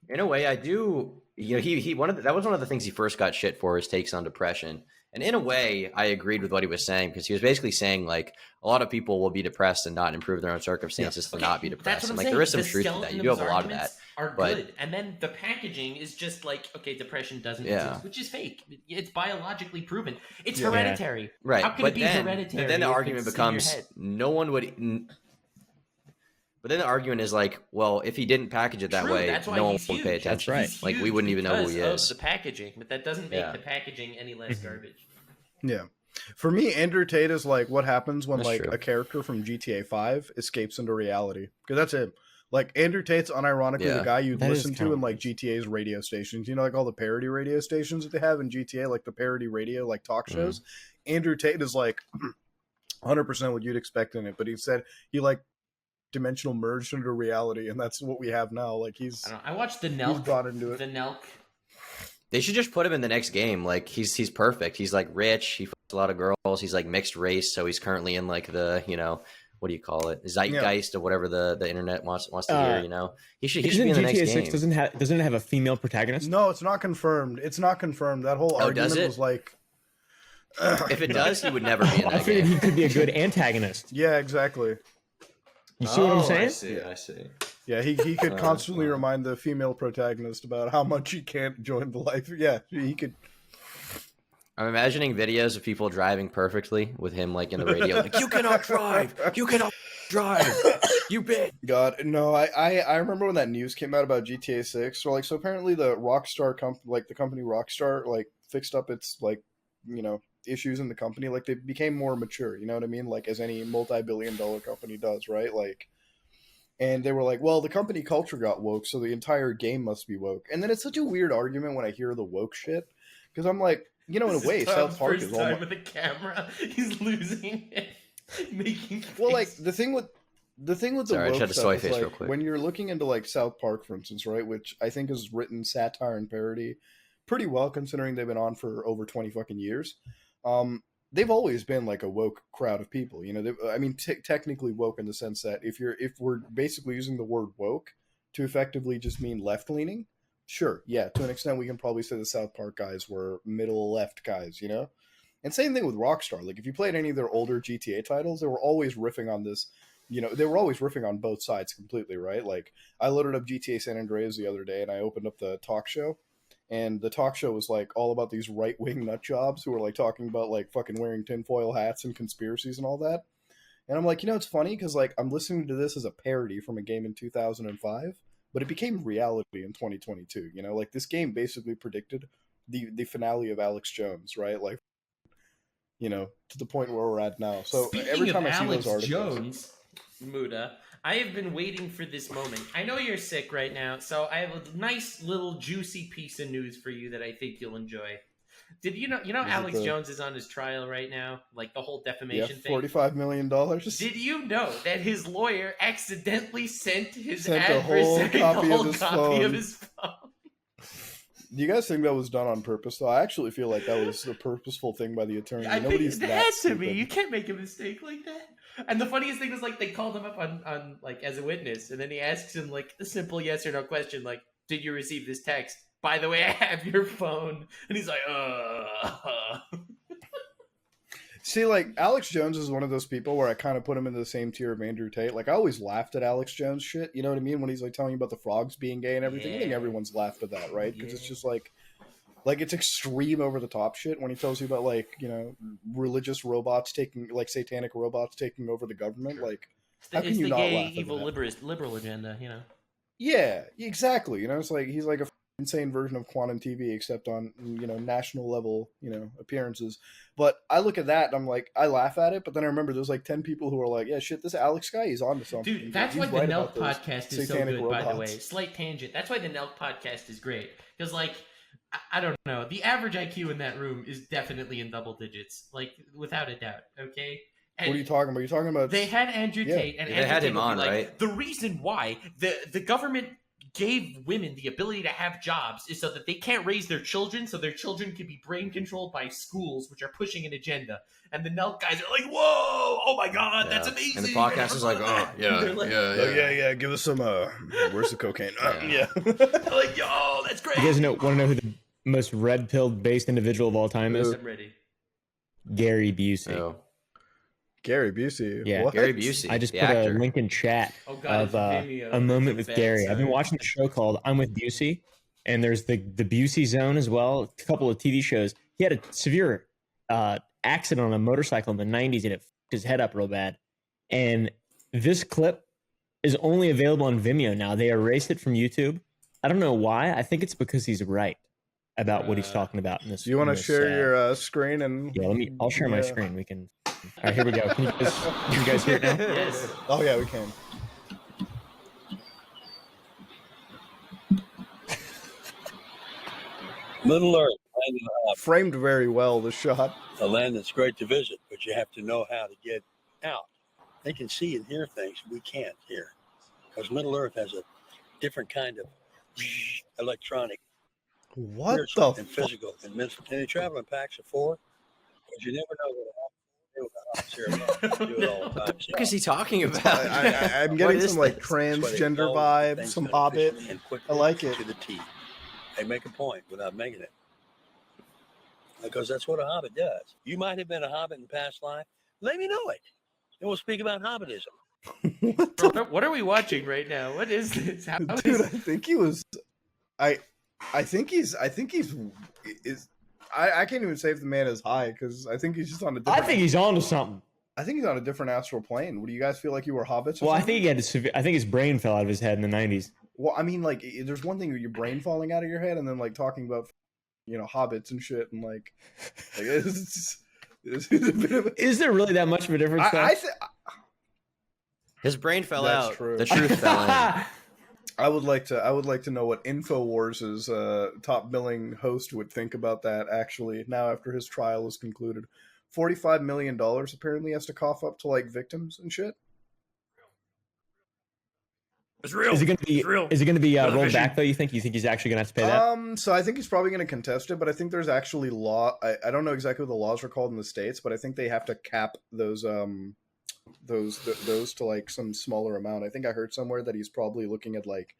In a way, I do. That was one of the things he first got shit for, his takes on depression. And in a way, I agreed with what he was saying, because he was basically saying like a lot of people will be depressed and not improve their own circumstances to not be depressed. And like there is some truth to that. You do have a lot of that. are But- good, and then the packaging is just like, okay, depression doesn't Yeah. exist, which is fake. It's biologically proven. It's Yeah. hereditary. Right. How can but it be then, hereditary? But then the if argument it's in your becomes head? no one would. But then the argument is like, well, if he didn't package it that True, way, that's why no one he's would huge. pay attention. right. He's Like we huge wouldn't even know who he because is. of the packaging, but that doesn't make Yeah. the packaging any less Mhm. garbage. Yeah. For me, Andrew Tate is like what happens when That's like true. a character from GTA 5 escapes into reality. Because that's him. Like Andrew Tate's unironically the Yeah. guy you'd That is listen kinda to in like weird. GTA's radio stations. You know, like all the parody radio stations that they have in GTA, like the parody radio, like talk Mhm. shows. Andrew Tate is like 100% what you'd expect in it. But he said he like dimensional merged into reality, and that's what we have now. Like he's I don't know. I watched the he's Nelk. brought into it. The Nelk. They should just put him in the next game. Like he's perfect. He's like rich. He fucks a lot of girls. He's like mixed race, so he's currently in like the what do you call it, zeitgeist of whatever the internet wants to hear. He should be Isn't in the next GTA 6 game. doesn't it have a female protagonist? No, it's not confirmed. It's not confirmed. That whole Oh, does argument it? was like If it does, he would never be in I that figured game. he could be a good antagonist. yeah, exactly. You see what I'm saying? I see. Yeah, he could constantly wow. remind the female protagonist about how much he can't join the life. Yeah, he could. I'm imagining videos of people driving perfectly with him like in the radio, like you cannot drive, you cannot drive, you bitch. God, no, I remember when that news came out about GTA 6. So like, so apparently the Rockstar the company Rockstar like fixed up its like, issues in the company. Like they became more mature. You know what I mean? Like as any multi-billion-dollar company does, right? Like. And they were like, well, the company culture got woke, so the entire game must be woke. And then it's such a weird argument when I hear the woke shit. Because I'm like, in a way, South Park is first time almost... with a camera. He's losing it, making. Well, like, face. the thing with the Sorry, I woke tried to stuff soy is, face like, real quick. when you're looking into, like, South Park, for instance, right, which I think is written satire and parody pretty well, considering they've been on for over 20 fucking years. They've always been like a woke crowd of people, technically woke in the sense that if we're basically using the word woke to effectively just mean left leaning, sure, yeah, to an extent we can probably say the South Park guys were middle left guys, And same thing with Rockstar. Like if you played any of their older GTA titles, they were always riffing on this, they were always riffing on both sides completely, right? Like I loaded up GTA San Andreas the other day and I opened up the talk show. And the talk show was like all about these right-wing nut jobs who were like talking about like fucking wearing tinfoil hats and conspiracies and all that. And I'm like, it's funny because like I'm listening to this as a parody from a game in 2005, but it became reality in 2022. Like this game basically predicted the finale of Alex Jones, right? Like, to the point where we're at now. So Speaking every time of I see Alex those articles, Jones, Muda, I have been waiting for this moment. I know you're sick right now, so I have a nice little juicy piece of news for you that I think you'll enjoy. Did you know Is it Alex the- Jones is on his trial right now, like the whole yeah, defamation thing? $45 million. Did you know that his lawyer accidentally sent his Sent a whole adversary copy the of whole his copy phone. of his phone? Do you guys think that was done on purpose? Though I actually feel like that was a purposeful thing by the attorney. I think Nobody's it that had to stupid. be. You can't make a mistake like that. And the funniest thing was like they called him up on like as a witness, and then he asks him like a simple yes or no question, like, "Did you receive this text? By the way, I have your phone." And he's like, See, like Alex Jones is one of those people where I kind of put him in the same tier of Andrew Tate. Like I always laughed at Alex Jones shit. You know what I mean? When he's like telling you about the frogs being gay and everything. I think Yeah. everyone's laughed at that, right? Because it's Yeah. just like it's extreme over the top shit when he tells you about like religious robots taking like satanic robots taking over the government. Like How can it's you the not gay laugh at evil that? liberal agenda, you know. yeah, exactly. It's like he's like a insane version of Quantum TV, except on national level appearances. But I look at that and I'm like, I laugh at it, but then I remember there's like 10 people who are like, yeah, shit, this Alex guy, he's on to something. Dude, that's He's why the right Nelk about those podcast is so satanic good, by the way. robots. Slight tangent. That's why the Nelk podcast is great. Because, like, I don't know. The average IQ in that room is definitely in double digits. Like, without a doubt, okay? And What are you talking about? You're talking about they had Andrew Yeah. Tate, and They Andrew had Tate him would be on, like, right? the reason why the government gave women the ability to have jobs is so that they can't raise their children, so their children can be brain controlled by schools, which are pushing an agenda. And the Nelk guys are like, whoa, oh my god, that's Yeah. amazing. And the podcast is like, oh, yeah, They're like, yeah, give us some where's the cocaine? Yeah. they're like, yo, that's great. You guys want to know who the most red-pilled based individual of all time is? I'm ready. Gary Busey. Oh. Gary Busey. Yeah. What? Gary Busey. I just the put actor. a link in chat Oh God, of it's Vimeo. a moment It's with a bad Gary. I've been sign. watching the show called I'm with Busey, and there's the Busey Zone as well. A couple of TV shows. He had a severe accident on a motorcycle in the 90s, and it fucked his head up real bad. And this clip is only available on Vimeo now. They erased it from YouTube. I don't know why. I think it's because he's right about what he's talking about in this. Do you want to in this, share your screen and? Yeah, I'll share my screen. We can. All right, here we go. Can you guys hear it now? Yes. Oh yeah, we can. Middle Earth, land of Framed very well, the shot. a land that's great to visit, but you have to know how to get out. They can see and hear things we can't hear, because Middle Earth has a different kind of electronic, What spiritual, the and fuck? physical, and mental. And they travel in packs of 4, because you never know what happens. Do it all the time. What is he talking about? I'm What getting is some like this? That's why they transgender know vibes, things some that Hobbit. efficiently and quickly I like it. to the T. They make a point without making it, because that's what a Hobbit does. You might have been a Hobbit in past life. Let me know it, and we'll speak about Hobbitism. What are we watching right now? What is this? How Dude, I is- think he was. I think he's. I can't even say if the man is high because I think he's just on a I different. think he's on to something. I think he's on a different astral plane. What do you guys feel like you were hobbits? Or Well, I something? think he had I think his brain fell out of his head in the 90s. Well, I mean, like, there's one thing with your brain falling out of your head, and then like talking about, hobbits and shit, and like it's a bit of a, Is there really that much of a difference? His brain fell That's out. true. The truth fell in. I would like to know what Infowars' top billing host would think about that. Actually, now after his trial is concluded, $45 million apparently has to cough up to like victims and shit. It's real. Is it going to be? It's real. Is it going to be rolled Television. back though? You think he's actually going to have to pay that? So I think he's probably going to contest it, but I think there's actually law. I don't know exactly what the laws are called in the States, but I think they have to cap those to like some smaller amount. I think I heard somewhere that he's probably looking at like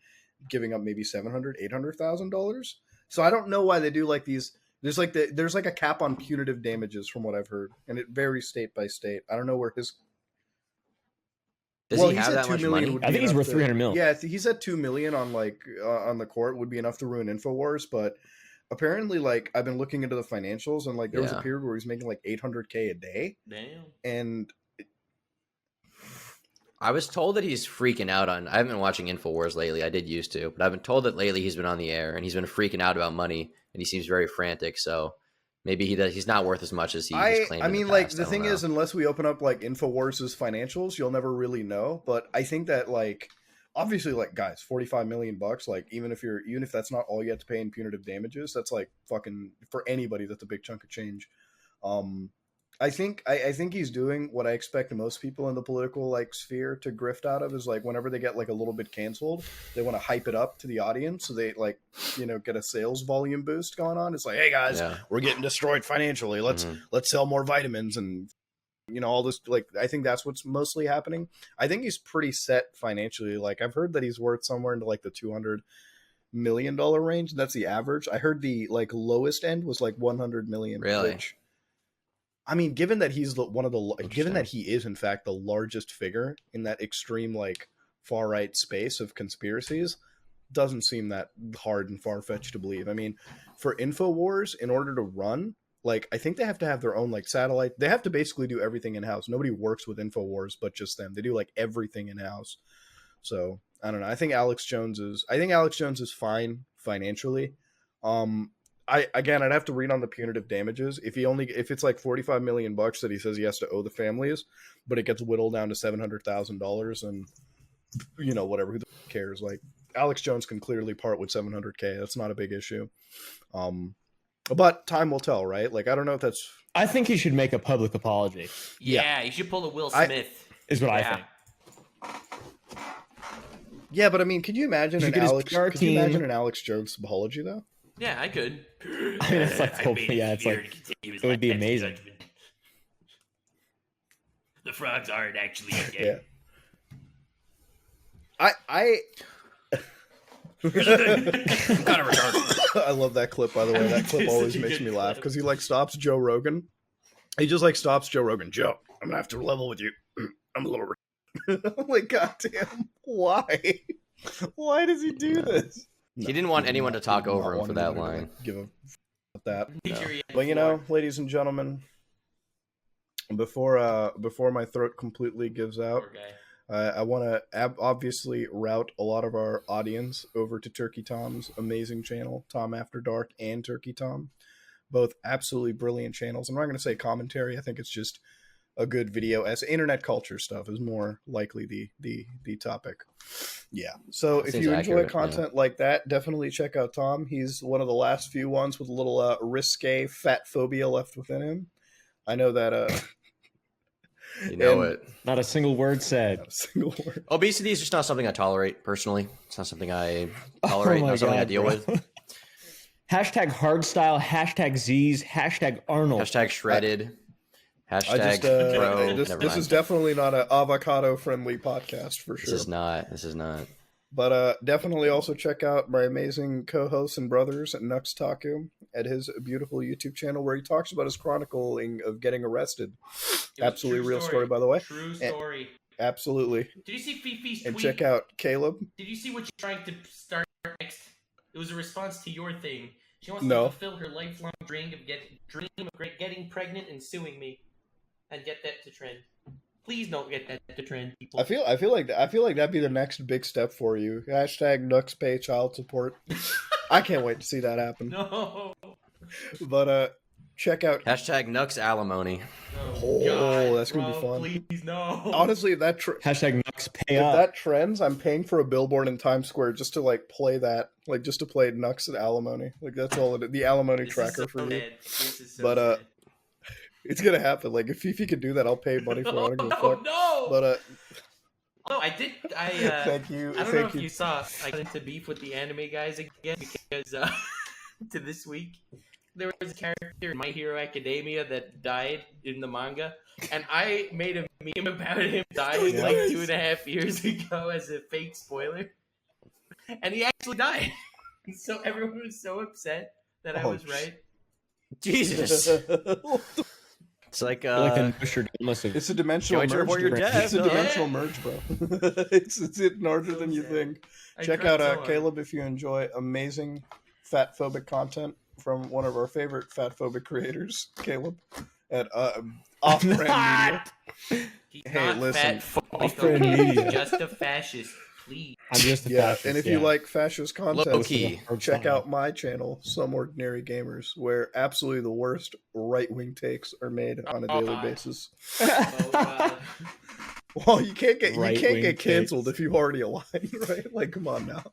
giving up maybe $800,000. So I don't know why they do like these. There's like a cap on punitive damages from what I've heard, and it varies state by state. I don't know where his. Does he have that much money? would I be think he's enough worth 300 mil. Yeah, he said 2 million on like on the court would be enough to ruin Infowars, but apparently, like I've been looking into the financials, and like there was a Yeah. period where he's making like $800K a day, Damn. and I was told that he's freaking out on. I haven't been watching Infowars lately. I did used to, but I've been told that lately he's been on the air and he's been freaking out about money, and he seems very frantic. So maybe he's not worth as much as he has claimed. I in mean, the like past. the I don't thing know. is, unless we open up like Infowars' financials, you'll never really know. But I think that like obviously, like guys, $45 million, like even if that's not all you have to pay in punitive damages, that's like fucking for anybody. That's a big chunk of change. I think he's doing what I expect most people in the political like sphere to grift out of is like whenever they get like a little bit canceled, they want to hype it up to the audience so they like get a sales volume boost going on. It's like, hey guys, Yeah. we're getting destroyed financially. Let's sell more vitamins and all this. Like I think that's what's mostly happening. I think he's pretty set financially. Like I've heard that he's worth somewhere into like the $200 million range. That's the average. I heard the like lowest end was like 100 million. Really? Which, I mean, given that he's given that he is in fact the largest figure in that extreme like far right space of conspiracies, doesn't seem that hard and far fetched to believe. I mean, for Infowars, in order to run, like I think they have to have their own like satellite. They have to basically do everything in house. Nobody works with Infowars but just them. They do like everything in house. So I don't know. I think Alex Jones is fine financially. I'd have to read on the punitive damages. If it's like $45 million that he says he has to owe the families, but it gets whittled down to $700,000 and whatever, who the f- cares? Like Alex Jones can clearly part with $700K. That's not a big issue. But time will tell, right? Like I don't know if that's. I think he should make a public apology. Yeah, you should pull a Will I- Smith. Is what I Yeah. think. Yeah, but I mean, could you imagine He should get his PR Could you imagine team- an Alex Jones apology though? Yeah, I could. I mean, it's like, it's like it would be amazing. The frogs aren't actually Yeah. I kind of retarded. I love that clip, by the way. That clip It's always such a makes good me laugh clip. because he like stops Joe Rogan. He just like stops Joe Rogan. Joe, I'm gonna have to level with you. I'm a little. I'm like, goddamn, why? Why does he do this? He didn't want anyone to talk over him for that line. line. Give a about that. Make sure you had But you floor. know, ladies and gentlemen, before my throat completely gives out, Poor guy. I want to obviously route a lot of our audience over to Turkey Tom's amazing channel, Tom After Dark and Turkey Tom. Both absolutely brilliant channels. I'm not going to say commentary. I think it's just a good video. As internet culture stuff is more likely the topic. Yeah. So if Seems you enjoy accurate, content like that, definitely check out Tom. He's one of the last few ones with a little risque fatphobia left within him. I know that. You know and- it. Not a single word said. Not a single word. Obesity is just not something I tolerate personally. It's not something I tolerate, Oh my not something I God, deal bro. with. Hashtag hardstyle, hashtag Z's, hashtag Arnold. Hashtag shredded. I Hashtag just bro. this Never is mind. definitely not an avocado friendly podcast for This sure. is not. This is not. But definitely also check out my amazing co-hosts and brothers Nux Taku at his beautiful YouTube channel where he talks about his chronicling of getting arrested. It was a Absolutely true real story, by the way. True And- story. Absolutely. Did you see Fifi's And tweet? check out Caleb. Did you see what she's trying to start next? It was a response to your thing. She wants No. to fulfill her lifelong dream of getting pregnant and suing me, and get that to trend. Please don't get that to trend, people. I feel like that'd be the next big step for you. Hashtag Nux pay child support. I can't wait to see that happen. No. But check out. Hashtag Nux alimony. Oh, that's gonna be bro, fun. Please, no. Honestly, if that Hashtag Nux pay if up. that trends, I'm paying for a billboard in Times Square just to like play that, like just to play Nux and alimony. Like that's all it is. The alimony This is tracker so for you. sad. This is so But, sad. It's gonna happen. Like if Fifi could do that, I'll pay money for it. I don't give a No, fuck. no. But No, I did. thank you. I don't know Thank if you. you saw. I got into beef with the anime guys again because to this week there was a character in My Hero Academia that died in the manga, and I made a meme about him dying like 2.5 years ago as a fake spoiler, and he actually died. So everyone was so upset that I Oh, was right. Jesus. It's like Like the Pusher must have. It's a dimensional Going to merge. report your dude. death, It's a huh? dimensional merge, bro. it's hitting harder So than you sad. think. I Check cried out so hard. Caleb if you enjoy amazing fatphobic content from one of our favorite fatphobic creators, Caleb, at Off-Brand Media. He's Hey, not listen. fat Off-brand phobic, media. he's just a fascist. Please. I'm just a Yeah, fascist, and if you like fascist content, low key. check out my channel, Some Ordinary Gamers, where absolutely the worst right-wing takes are made on a daily God. basis. Oh, God. Well, you can't get Right-wing canceled takes. if you already align, right? Like, come on now.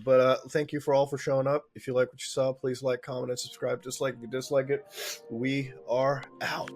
But thank you for all for showing up. If you like what you saw, please like, comment, and subscribe. Just like if you dislike it, we are out.